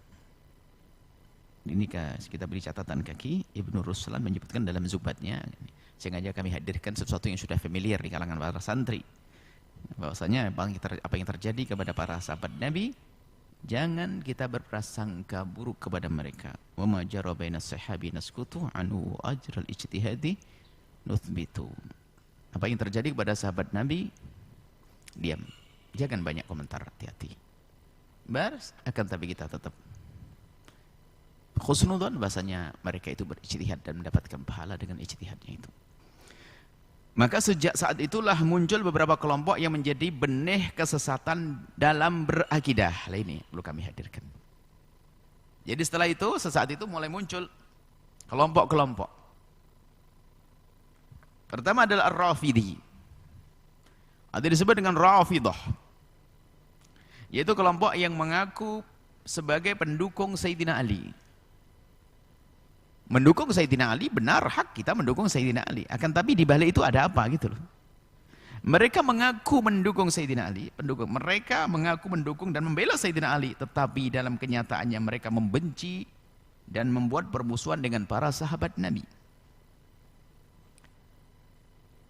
Ini kita beri catatan kaki, Ibnu Ruslan menyebutkan dalam zubatnya, sengaja kami hadirkan sesuatu yang sudah familiar di kalangan para santri, bahwasanya apa yang terjadi kepada para sahabat Nabi, jangan kita berprasangka buruk kepada mereka. Wa ma jara baina sahabi naskutu anhu ajral ijtihadi nuthbitu. Apa yang terjadi kepada sahabat Nabi, diam, jangan banyak komentar, hati-hati. Akan tapi kita tetap khusnudzon bahasanya mereka itu berijtihad dan mendapatkan pahala dengan ijtihadnya itu. Maka sejak saat itulah muncul beberapa kelompok yang menjadi benih kesesatan dalam berakidah. Lah ini perlu kami hadirkan. Jadi setelah itu, sesaat itu mulai muncul kelompok-kelompok. Pertama adalah Ar-Rafidhi. Ada disebut dengan Rafidah. Yaitu kelompok yang mengaku sebagai pendukung Sayyidina Ali. Mendukung Sayyidina Ali, benar, hak kita mendukung Sayyidina Ali. Akan tapi di balik itu ada apa gitu loh. Mereka mengaku mendukung Sayyidina Ali, mereka mengaku mendukung dan membela Sayyidina Ali, tetapi dalam kenyataannya mereka membenci dan membuat permusuhan dengan para sahabat Nabi.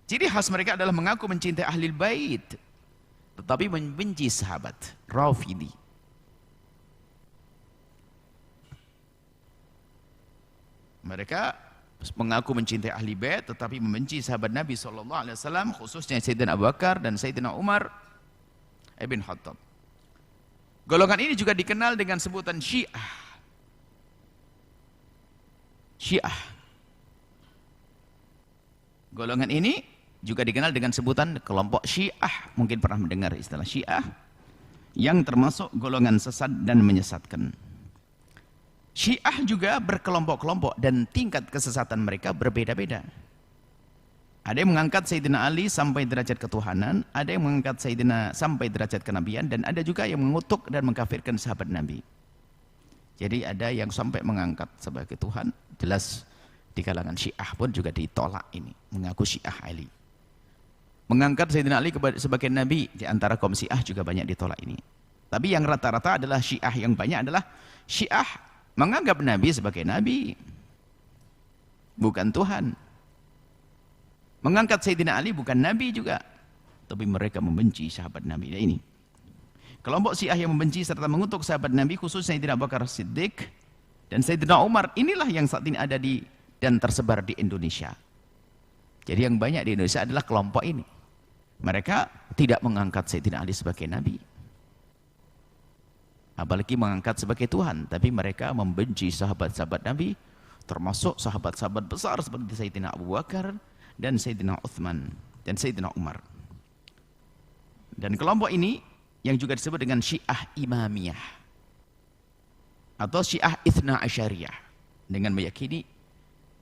Ciri khas mereka adalah mengaku mencintai Ahlul Bait, tetapi membenci sahabat. Rafidhi. Mereka mengaku mencintai ahli bait tetapi membenci sahabat Nabi SAW, khususnya Sayyidina Abu Bakar dan Sayyidina Umar ibn Khattab. Golongan ini juga dikenal dengan sebutan Syiah. Syiah. Golongan ini juga dikenal dengan sebutan kelompok Syiah. Mungkin pernah mendengar istilah Syiah, yang termasuk golongan sesat dan menyesatkan. Syiah juga berkelompok-kelompok dan tingkat kesesatan mereka berbeda-beda. Ada yang mengangkat Sayyidina Ali sampai derajat ketuhanan, ada yang mengangkat Sayyidina sampai derajat kenabian, dan ada juga yang mengutuk dan mengkafirkan sahabat Nabi. Jadi ada yang sampai mengangkat sebagai Tuhan, jelas di kalangan Syiah pun juga ditolak ini, mengaku Syiah Ali. Mengangkat Sayyidina Ali sebagai Nabi, di antara kaum Syiah juga banyak ditolak ini. Tapi yang rata-rata adalah Syiah yang banyak adalah Syiah menganggap Nabi sebagai Nabi, bukan Tuhan. Mengangkat Sayyidina Ali bukan Nabi juga, tapi mereka membenci sahabat Nabi. Nah, ini kelompok Syiah yang membenci serta mengutuk sahabat Nabi, khususnya Sayyidina Abu Bakar Siddiq dan Sayyidina Umar. Inilah yang saat ini ada di dan tersebar di Indonesia. Jadi yang banyak di Indonesia adalah kelompok ini. Mereka tidak mengangkat Sayyidina Ali sebagai Nabi, apalagi mengangkat sebagai Tuhan, tapi mereka membenci sahabat-sahabat Nabi, termasuk sahabat-sahabat besar seperti Sayyidina Abu Bakar dan Sayyidina Uthman dan Sayyidina Umar. Dan kelompok ini yang juga disebut dengan Syiah Imamiyah atau Syiah Itsna Asyariyah, dengan meyakini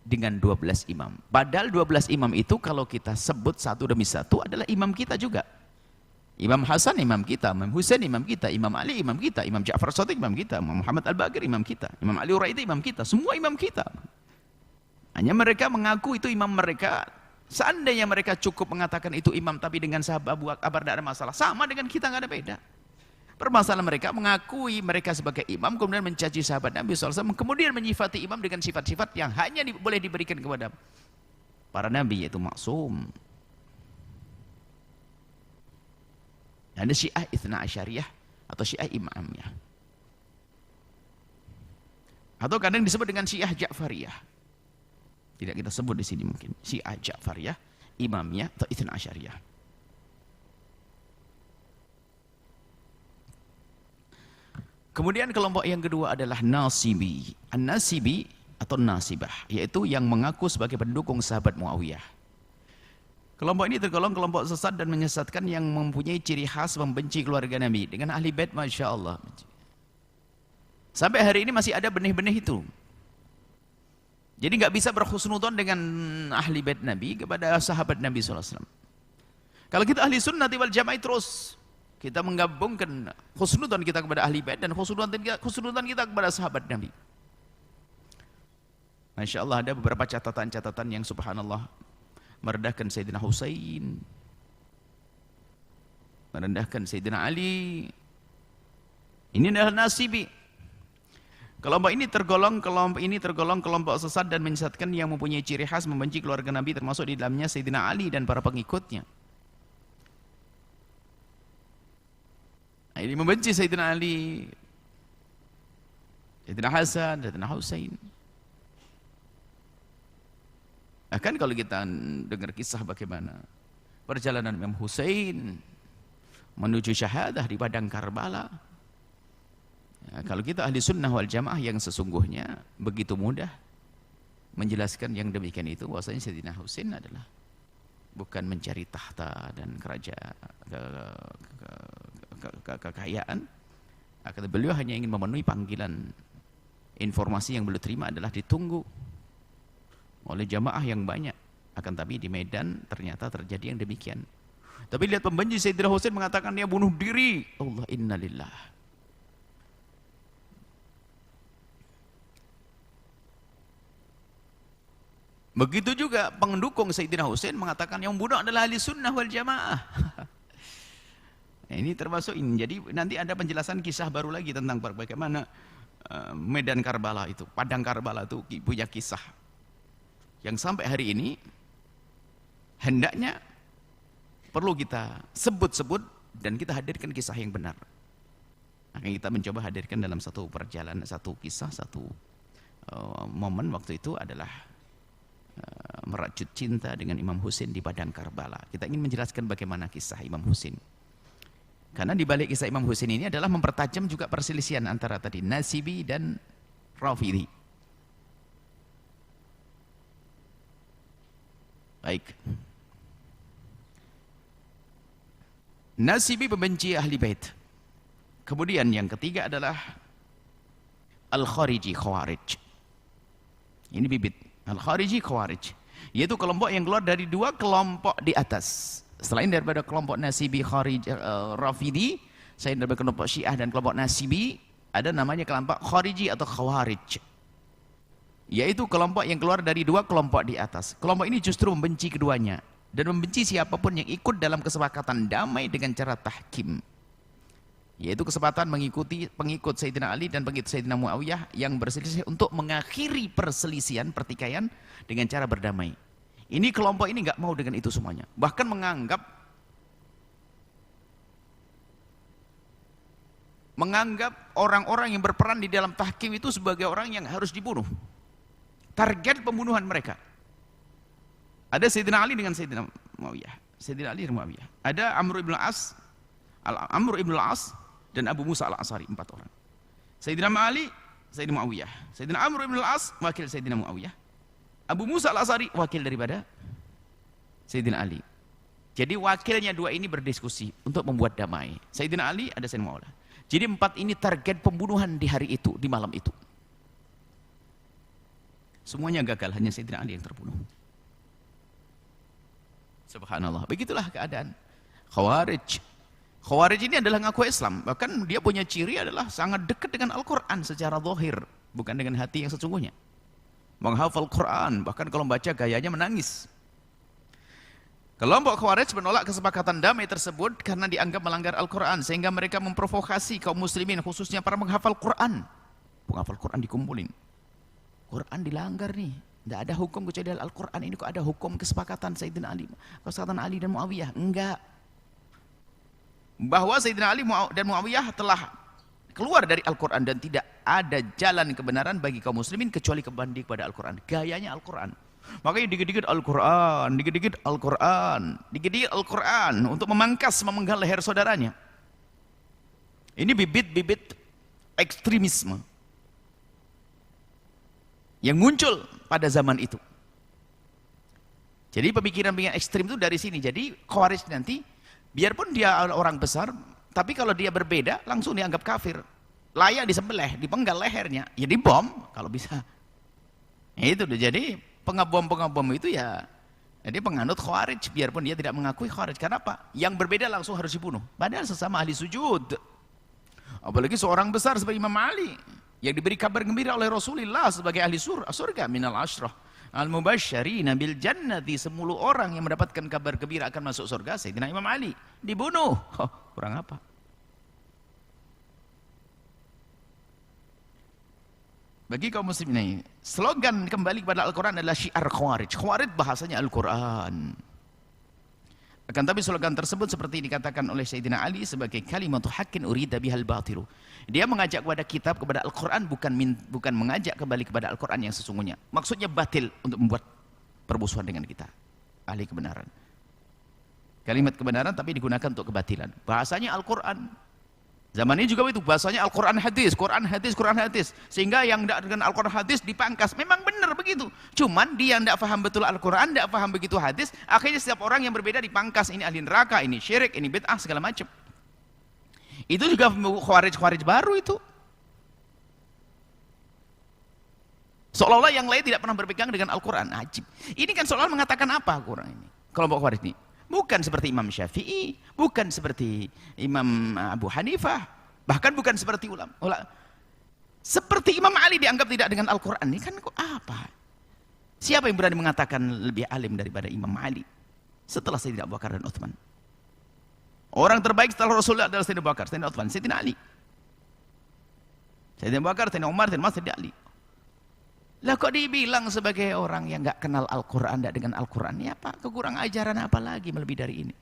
dengan 12 imam. Padahal 12 imam itu kalau kita sebut satu demi satu adalah imam kita juga. Imam Hasan imam kita, Imam Husain imam kita, Imam Ali imam kita, Imam Ja'far Shadiq imam kita, Imam Muhammad Al-Baqir imam kita, Imam Ali Uraidi imam kita, semua imam kita. Hanya mereka mengaku itu imam mereka. Seandainya mereka cukup mengatakan itu imam, tapi dengan sahabat Abu Bakar tidak ada masalah, sama dengan kita, nggak ada beda. Permasalahan mereka mengakui mereka sebagai imam, kemudian mencaci sahabat Nabi SAW, kemudian menyifati imam dengan sifat-sifat yang hanya boleh diberikan kepada para nabi, yaitu maksum. Ada Syiah Itsna Asyariyah atau Syiah Imamiyah, atau kadang disebut dengan Syiah Ja'fariyah. Tidak kita sebut di sini mungkin. Syiah Ja'fariyah, Imamiyah atau Itsna Asyariyah. Kemudian kelompok yang kedua adalah Nasibi. An-Nasibi atau Nasibah, yaitu yang mengaku sebagai pendukung sahabat Muawiyah. Kelompok ini tergolong kelompok sesat dan menyesatkan yang mempunyai ciri khas membenci keluarga Nabi. Dengan ahli bait, Masya Allah. Sampai hari ini masih ada benih-benih itu. Jadi nggak bisa berhusnudzon dengan ahli bait Nabi kepada sahabat Nabi SAW. Kalau kita ahli sunnah wal jamaah, terus kita menggabungkan husnudzon kita kepada ahli bait dan husnudzon kita kepada sahabat Nabi. Masya Allah, ada beberapa catatan-catatan yang subhanallah merendahkan Sayyidina Husain, merendahkan Sayyidina Ali. Ini adalah Nasibi. Kelompok ini tergolong kelompok sesat dan menyesatkan yang mempunyai ciri khas membenci keluarga Nabi, termasuk di dalamnya Sayyidina Ali dan para pengikutnya. Nah, ini membenci Sayyidina Ali, Sayyidina Hasan, Sayyidina Husain. Bahkan kalau kita dengar kisah bagaimana perjalanan Imam Husain menuju syahadah di padang Karbala. Ya, kalau kita ahli sunnah wal jamaah yang sesungguhnya begitu mudah menjelaskan yang demikian itu, bahwasanya Sayyidina Husain adalah bukan mencari tahta dan kerajaan kekayaan, akan beliau hanya ingin memenuhi panggilan. Informasi yang beliau terima adalah ditunggu oleh jamaah yang banyak, akan tapi di Medan ternyata terjadi yang demikian. Tapi lihat pembenci Sayyidina Husain mengatakan dia bunuh diri. Allah, innalillah. Begitu juga pendukung Sayyidina Husain mengatakan yang bunuh adalah ahli sunnah wal jamaah. Nah, ini termasuk ini. Jadi nanti ada penjelasan kisah baru lagi tentang bagaimana Medan Karbala itu, padang Karbala itu punya kisah yang sampai hari ini hendaknya perlu kita sebut-sebut dan kita hadirkan kisah yang benar. Akan kita mencoba hadirkan dalam satu perjalanan, satu kisah, satu momen waktu itu adalah merajut cinta dengan Imam Husain di padang Karbala. Kita ingin menjelaskan bagaimana kisah Imam Husain. Karena di balik kisah Imam Husain ini adalah mempertajam juga perselisihan antara tadi Nasibi dan Rafidhi. Baik. Nasibi membenci ahli bait. Kemudian yang ketiga adalah Al-Khariji Khawarij. Ini bibit. Al-Khariji Khawarij. Yaitu kelompok yang keluar dari dua kelompok di atas. Selain daripada kelompok Nasibi Kharij Rafidhi, selain daripada kelompok Syiah dan kelompok Nasibi, ada namanya kelompok Khariji atau Khawarij. Yaitu kelompok yang keluar dari dua kelompok di atas. Kelompok ini justru membenci keduanya dan membenci siapapun yang ikut dalam kesepakatan damai dengan cara tahkim. Yaitu kesempatan mengikuti pengikut Sayyidina Ali dan pengikut Sayyidina Muawiyah yang berselisih untuk mengakhiri perselisihan pertikaian dengan cara berdamai. Ini kelompok ini nggak mau dengan itu semuanya. Bahkan menganggap orang-orang yang berperan di dalam tahkim itu sebagai orang yang harus dibunuh. Target pembunuhan mereka. Ada Sayyidina Ali dengan Sayyidina Muawiyah. Sayyidina Ali dan Muawiyah. Ada Amr ibn al-As dan Abu Musa al-Ash'ari, 4 orang. Sayyidina Ali, Sayyidina Muawiyah. Sayyidina Amr ibn al-As, wakil Sayyidina Muawiyah. Abu Musa al-Ash'ari, wakil daripada Sayyidina Ali. Jadi wakilnya dua ini berdiskusi untuk membuat damai. Sayyidina Ali, ada Sayyidina Muawiyah. Jadi 4 ini target pembunuhan di hari itu, di malam itu. Semuanya gagal, hanya Sayyidina Ali yang terbunuh. Subhanallah, begitulah keadaan Khawarij. Khawarij ini adalah ngaku Islam, bahkan dia punya ciri adalah sangat dekat dengan Al-Quran secara zahir, bukan dengan hati yang sesungguhnya. Menghafal Quran, bahkan kalau membaca gayanya menangis. Kelompok Khawarij menolak kesepakatan damai tersebut karena dianggap melanggar Al-Quran, sehingga mereka memprovokasi kaum muslimin, khususnya para menghafal Quran. Penghafal Quran dikumpulin. Quran dilanggar nih, tidak ada hukum kecuali Al-Quran ini kok ada hukum kesepakatan Sayyidina Ali, kesepakatan Ali dan Muawiyah? Enggak. Bahwa Sayyidina Ali dan Muawiyah telah keluar dari Al-Quran dan tidak ada jalan kebenaran bagi kaum muslimin kecuali kembali kepada Al-Quran. Gayanya Al-Quran. Makanya dikit-dikit Al-Quran, dikit-dikit Al-Quran, dikit-dikit Al-Quran untuk memenggal leher saudaranya. Ini bibit-bibit ekstremisme yang muncul pada zaman itu. Jadi pemikiran-pemikiran ekstrim itu dari sini. Jadi Khawarij nanti, biarpun dia orang besar, tapi kalau dia berbeda, langsung dianggap kafir. Layak disembelih, dipenggal lehernya, ya dibom kalau bisa. Ya itu udah jadi pengebom-pengebom itu ya. Jadi penganut Khawarij, biarpun dia tidak mengakui Khawarij. Kenapa? Yang berbeda langsung harus dibunuh. Padahal sesama ahli sujud. Apalagi seorang besar seperti Imam Ali, yang diberi kabar gembira oleh Rasulullah sebagai ahli surga minal asyrah al-mubasysyirina bil jannati, 10 orang yang mendapatkan kabar gembira akan masuk surga. Sayyidina Imam Ali dibunuh. Kurang apa? Bagi kaum muslimin ini, slogan kembali kepada Al-Quran adalah syiar Khawarij. Khawarij bahasanya Al-Quran. Akan tapi slogan tersebut seperti dikatakan oleh Sayyidina Ali sebagai kalimatu haqqin urida bihal batilu. Dia mengajak kepada kitab, kepada Al-Quran, bukan mengajak kembali kepada Al-Quran yang sesungguhnya. Maksudnya batil untuk membuat permusuhan dengan kita, ahli kebenaran. Kalimat kebenaran tapi digunakan untuk kebatilan. Bahasanya Al-Quran. Zaman ini juga itu bahasanya Al-Quran hadis, Quran hadis, Quran hadis. Sehingga yang tidak dengan Al-Quran hadis dipangkas. Memang benar begitu. Cuman dia tidak paham betul Al-Quran, tidak paham begitu hadis. Akhirnya setiap orang yang berbeda dipangkas. Ini ahli neraka, ini syirik, ini bid'ah, segala macam. Itu juga Khawarij baru itu. Seolah-olah yang lain tidak pernah berpegang dengan Al-Quran. Ajib. Ini kan seolah mengatakan apa Al-Quran ini? Kelompok Khawarij ini. Bukan seperti Imam Syafi'i, bukan seperti Imam Abu Hanifah, bahkan bukan seperti ulama. Seperti Imam Ali dianggap tidak dengan Al-Quran. Ini kan kok apa? Siapa yang berani mengatakan lebih alim daripada Imam Ali setelah Sayyidina Abu Bakar dan Utsman? Orang terbaik setelah Rasulullah adalah Sayyidina Abu Bakar, Sayyidina Utsman, Sayyidina Ali. Sayyidina Abu Bakar, Sayyidina Umar, Sayyidina Ali. Lah kok dibilang sebagai orang yang nggak kenal Al-Quran, tidak dengan Al-Quran, ya apa? Kekurang ajaran apa lagi melebihi dari ini?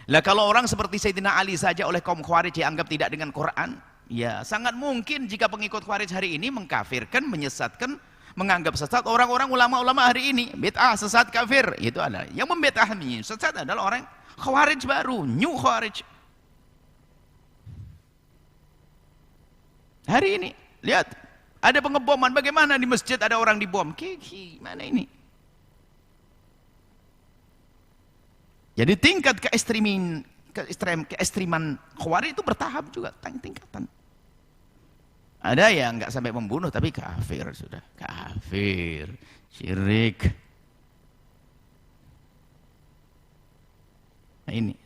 Lah kalau orang seperti Sayyidina Ali saja oleh kaum Khawarij dianggap tidak dengan Quran, Ya, sangat mungkin jika pengikut Khawarij hari ini mengkafirkan, menyesatkan, menganggap sesat orang-orang ulama-ulama hari ini. Bid'ah, sesat, kafir. Itu adalah yang membid'ah, sesat adalah orang Khawarij baru, new Khawarij. Hari ini, lihat, ada pengeboman. Bagaimana di masjid ada orang dibom? Gimana ini? Jadi tingkat keekstriman Khawarij itu bertahap juga, tingkatan. Ada yang nggak sampai membunuh tapi kafir sudah, kafir, syirik. Nah ini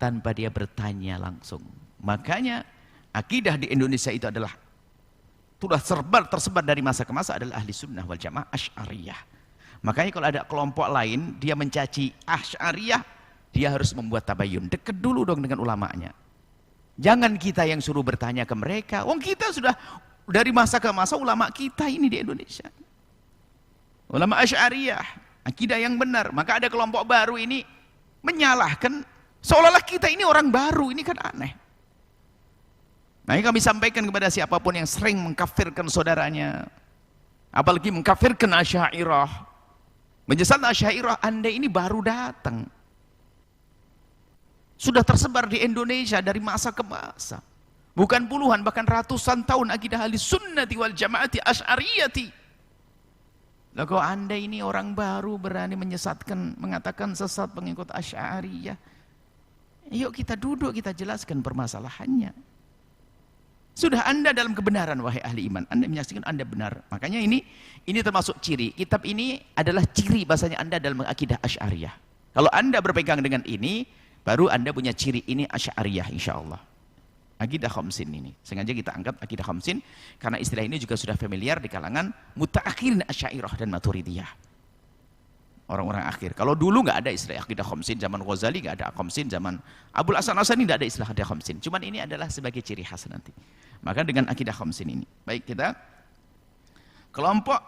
tanpa dia bertanya langsung. Makanya akidah di Indonesia itu adalah sudah tersebar dari masa ke masa adalah ahli sunnah wal jamaah Asy'ariyah. Makanya kalau ada kelompok lain dia mencaci Asy'ariyah, dia harus membuat tabayun, dekat dulu dong dengan ulamanya. Jangan kita yang suruh bertanya ke mereka. Wong kita sudah dari masa ke masa ulama kita ini di Indonesia. Ulama Asy'ariyah, akidah yang benar. Maka ada kelompok baru ini menyalahkan seolah-olah kita ini orang baru, ini kan aneh. Nah, ini kami sampaikan kepada siapapun yang sering mengkafirkan saudaranya, apalagi mengkafirkan Asy'ariyah, menyesatkan Asy'ariyah, Anda ini baru datang. Sudah tersebar di Indonesia dari masa ke masa. Bukan puluhan, bahkan ratusan tahun akidah ahli sunnati wal jamaati asy'ariyati. Lah kok Anda ini orang baru berani menyesatkan, mengatakan sesat pengikut Asy'ariyah. Yuk kita duduk, kita jelaskan permasalahannya. Sudah Anda dalam kebenaran wahai ahli iman. Anda menyaksikan Anda benar. Makanya ini termasuk ciri. Kitab ini adalah ciri bahasanya Anda dalam akidah Asy'ariyah. Kalau Anda berpegang dengan ini, baru Anda punya ciri ini Asy'ariyah insyaallah. Akidah khamsin ini. Sengaja kita angkat akidah khamsin karena istilah ini juga sudah familiar di kalangan mutaakhirin Asy'ariyah dan Maturidiyah. Orang-orang akhir. Kalau dulu nggak ada istilah akidah khamsin, zaman Ghazali nggak ada khamsin, zaman Abul Hasan Asy'ari nggak ada istilah akidah khamsin. Cuman ini adalah sebagai ciri khas nanti. Maka dengan akidah khamsin ini. Baik, kita kelompok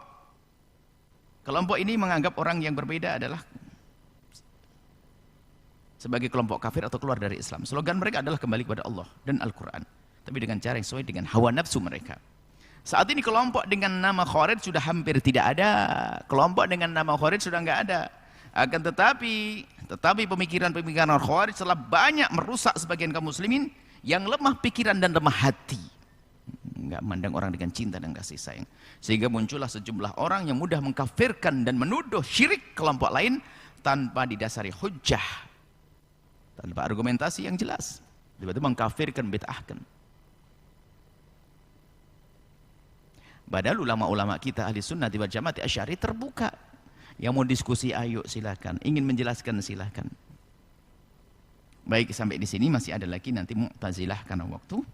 ini menganggap orang yang berbeda adalah sebagai kelompok kafir atau keluar dari Islam. Slogan mereka adalah kembali kepada Allah dan Al-Quran. Tapi dengan cara yang sesuai dengan hawa nafsu mereka. Saat ini kelompok dengan nama Khawarij sudah hampir tidak ada. Kelompok dengan nama Khawarij sudah nggak ada. Akan tetapi pemikiran-pemikiran Khawarij telah banyak merusak sebagian kaum muslimin yang lemah pikiran dan lemah hati. Nggak memandang orang dengan cinta dan kasih sayang. Sehingga muncullah sejumlah orang yang mudah mengkafirkan dan menuduh syirik kelompok lain tanpa didasari hujjah, tanpa argumentasi yang jelas. Tiba-tiba mengkafirkan, bid'ahkan. Padahal ulama-ulama kita ahli sunnah wal jamaah Asy'ari terbuka. Yang mau diskusi ayo silakan, ingin menjelaskan silakan. Baik, sampai di sini masih ada lagi nanti Mu'tazilah karena waktu.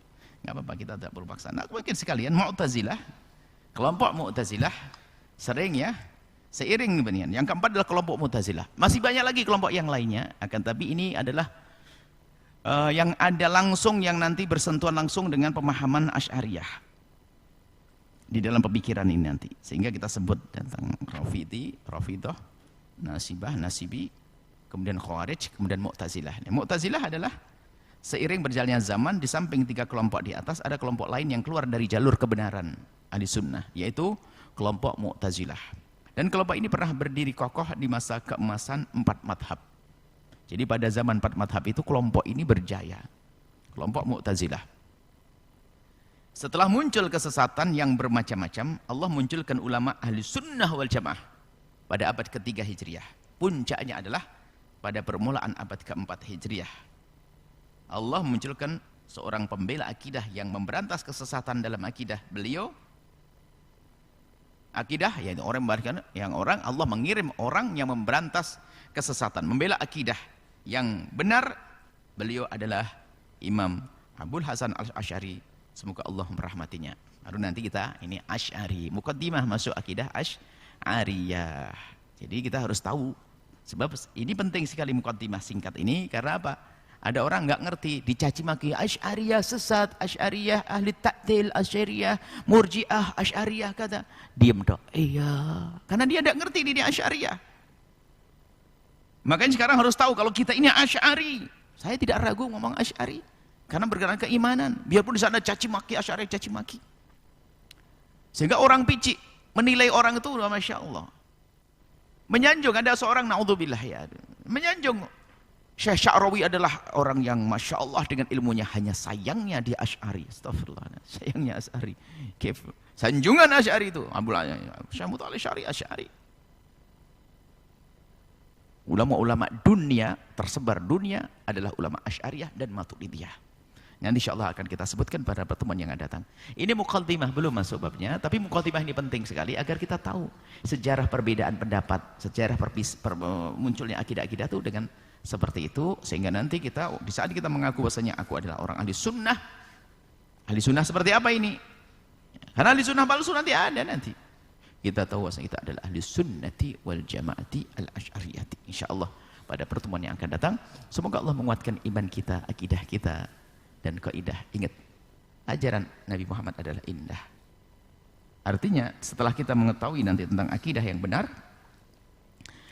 Enggak apa-apa, kita tidak perlu paksa. Nah, mungkin sekalian Mu'tazilah. Kelompok Mu'tazilah sering ya seiring dengan yang keempat adalah kelompok Mu'tazilah. Masih banyak lagi kelompok yang lainnya, akan tapi ini adalah yang ada langsung, yang nanti bersentuhan langsung dengan pemahaman Asy'ariyah di dalam pemikiran ini nanti. Sehingga kita sebut tentang Rafidah, Nasibah, Nasibi, kemudian Khawarij, kemudian Mu'tazilah. Mu'tazilah adalah seiring berjalannya zaman, di samping tiga kelompok di atas ada kelompok lain yang keluar dari jalur kebenaran ahli sunnah, yaitu kelompok Mu'tazilah. Dan kelompok ini pernah berdiri kokoh di masa keemasan 4 madhab. Jadi pada zaman 4 madhab itu kelompok ini berjaya. Kelompok Mu'tazilah. Setelah muncul kesesatan yang bermacam-macam, Allah munculkan ulama ahli sunnah wal jamaah pada abad ketiga Hijriah. Puncaknya adalah pada permulaan abad keempat Hijriah. Allah munculkan seorang pembela akidah yang memberantas kesesatan dalam akidah beliau. Akidah yaitu Allah mengirim orang yang memberantas kesesatan, membela akidah yang benar. Beliau adalah Imam Abul Hasan Al-Asy'ari, semoga Allah merahmatinya. Baru nanti kita ini Asy'ari, muqaddimah masuk akidah Asy'ariyah. Jadi kita harus tahu, sebab ini penting sekali muqaddimah singkat ini. Karena apa? Ada orang nggak ngerti, dicaci maki, Asy'ariyah sesat, Asy'ariyah ahli ta'til, Asy'ariyah murji'ah, Asy'ariyah kata. Diam dong. Iya, karena dia nggak ngerti ini Asy'ariyah. Makanya sekarang harus tahu kalau kita ini Asy'ari. Saya tidak ragu ngomong Asy'ari. karena berkenaan keimanan. Biarpun di sana caci maki, Asy'ari caci maki. Sehingga orang picik menilai orang itu udah Masya Allah. Menyanjung, ada seorang naudzubillah ya, menyanjung Syekh Sya'rawi adalah orang yang Masya Allah dengan ilmunya, hanya sayangnya dia Asy'ari. Astagfirullah, sayangnya Asy'ari. Sanjungan Asy'ari itu, Syekh Mutawalli Asy'ari. Ulama-ulama dunia, tersebar dunia adalah ulama Asy'ariyah dan Maturidiyah. Nanti insya Allah akan kita sebutkan pada pertemuan yang akan datang. Ini muqaddimah, belum masuk babnya, tapi muqaddimah ini penting sekali agar kita tahu sejarah perbedaan pendapat, sejarah munculnya akidah-akidah itu dengan seperti itu, sehingga nanti kita di saat kita mengaku bahwasanya aku adalah orang ahli sunnah seperti apa ini? Karena ahli sunnah palsu nanti ada nanti. Kita tahu bahwasanya kita adalah ahli sunnati wal jamaati al asy'ariyati. Insyaallah pada pertemuan yang akan datang, semoga Allah menguatkan iman kita, akidah kita, dan kaidah. Ingat, ajaran Nabi Muhammad adalah indah. Artinya setelah kita mengetahui nanti tentang akidah yang benar,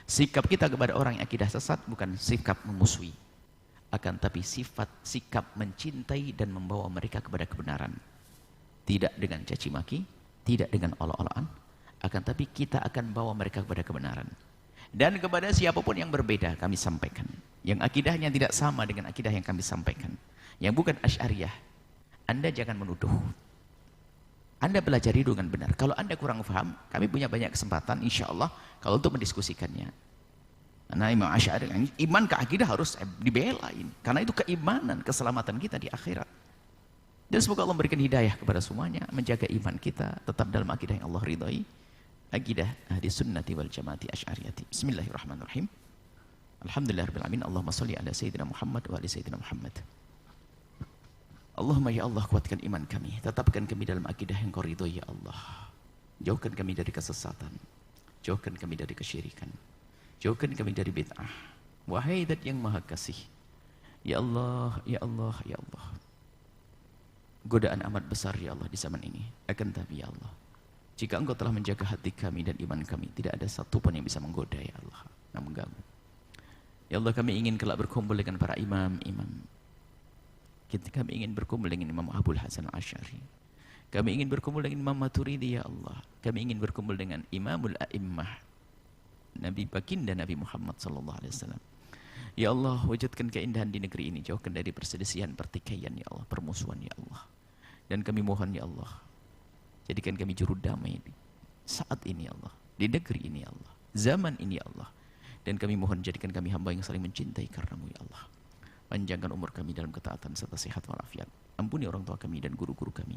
sikap kita kepada orang yang akidah sesat bukan sikap memusuhi, akan tapi sikap mencintai dan membawa mereka kepada kebenaran. Tidak dengan caci maki, tidak dengan olok-olokan, akan tapi kita akan bawa mereka kepada kebenaran. Dan kepada siapapun yang berbeda kami sampaikan, yang akidahnya tidak sama dengan akidah yang kami sampaikan, yang bukan Asy'ariyah, Anda jangan menuduh. Anda pelajari dengan benar. Kalau Anda kurang paham, kami punya banyak kesempatan insya Allah kalau untuk mendiskusikannya. Karena Imam Asy'ari, iman ke akidah harus dibelain. Karena itu keimanan, keselamatan kita di akhirat. Dan semoga Allah memberikan hidayah kepada semuanya, menjaga iman kita tetap dalam akidah yang Allah ridhai. Akidah ahli sunnati wal jamaati asy'ariyati. Bismillahirrahmanirrahim. Alhamdulillahirabbil alamin. Allahumma shalli ala sayyidina Muhammad wa ali sayyidina Muhammad. Allahumma ya Allah, kuatkan iman kami, tetapkan kami dalam akidah yang Kau ridhoi ya Allah. Jauhkan kami dari kesesatan, jauhkan kami dari kesyirikan, jauhkan kami dari bid'ah. Wahai Zat yang Maha Kasih, ya Allah, ya Allah, ya Allah. Godaan amat besar ya Allah di zaman ini. Akan tapi ya Allah, jika Engkau telah menjaga hati kami dan iman kami, tidak ada satupun yang bisa menggoda ya Allah, yang mengganggu. Ya Allah, kami ingin kelak berkumpul dengan para imam-imam. Kami ingin berkumpul dengan Imam Abul Hasan Asy'ari. Kami ingin berkumpul dengan Imam Maturidi ya Allah. Kami ingin berkumpul dengan Imamul A'immah, Nabi Baginda Nabi Muhammad sallallahu alaihi wasallam. Ya Allah, wujudkan keindahan di negeri ini, jauhkan dari perselisihan, pertikaian ya Allah, permusuhan ya Allah. Dan kami mohon ya Allah, jadikan kami juru damai saat ini ya Allah, di negeri ini ya Allah, zaman ini ya Allah. Dan kami mohon jadikan kami hamba yang saling mencintai karenamu ya Allah. Panjangkan umur kami dalam ketaatan serta sehat walafiat. Ampuni orang tua kami dan guru-guru kami.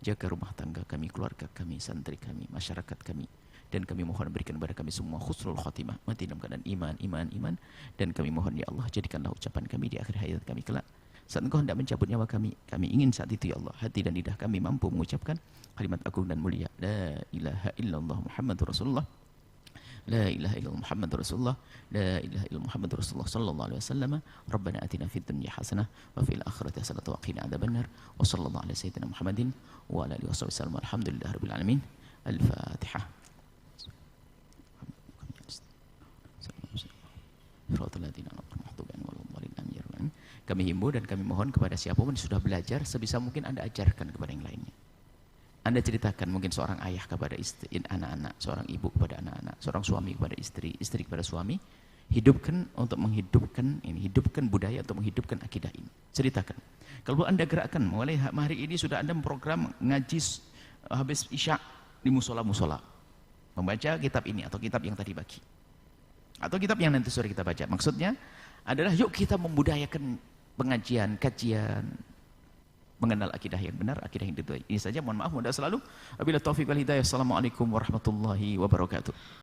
Jaga rumah tangga kami, keluarga kami, santri kami, masyarakat kami. Dan kami mohon berikan kepada kami semua husnul khatimah, mati dalam keadaan iman. Dan kami mohon ya Allah, jadikanlah ucapan kami di akhir hayat kami kelak. Saat Engkau hendak mencabut nyawa kami ingin saat itu ya Allah, hati dan lidah kami mampu mengucapkan kalimat agung dan mulia. La ilaha illallah Muhammadur Rasulullah. La ilaha illallah Muhammadur Rasulullah. La ilaha illallah Muhammadur Rasulullah sallallahu alaihi wasallam. Rabbana atina fid dunya hasanah wa fil akhirati hasanah wa qina adzabannar. Wa sallallahu ala sayyidina Muhammadin wa ala alihi wasallam. Alhamdulillahirabbil alamin. Al-Fatihah. Kami himbau dan kami mohon kepada siapapun yang sudah belajar, sebisa mungkin Anda ajarkan kepada yang lainnya. Anda ceritakan, mungkin seorang ayah kepada istri, anak-anak, seorang ibu kepada anak-anak, seorang suami kepada istri, istri kepada suami. Hidupkan untuk menghidupkan ini, hidupkan budaya untuk menghidupkan akidah ini. Ceritakan. Kalau Anda gerakkan, mulai hari ini sudah Anda memprogram ngaji habis isya di musola-musola, membaca kitab ini atau kitab yang tadi pagi, atau kitab yang nanti sore kita baca. Maksudnya adalah yuk kita membudayakan pengajian, kajian, mengenal akidah yang benar, akidah yang dituai. Ini saja, mohon maaf, mudah selalu. Wabillahi taufiq wal hidayah. Assalamualaikum warahmatullahi wabarakatuh.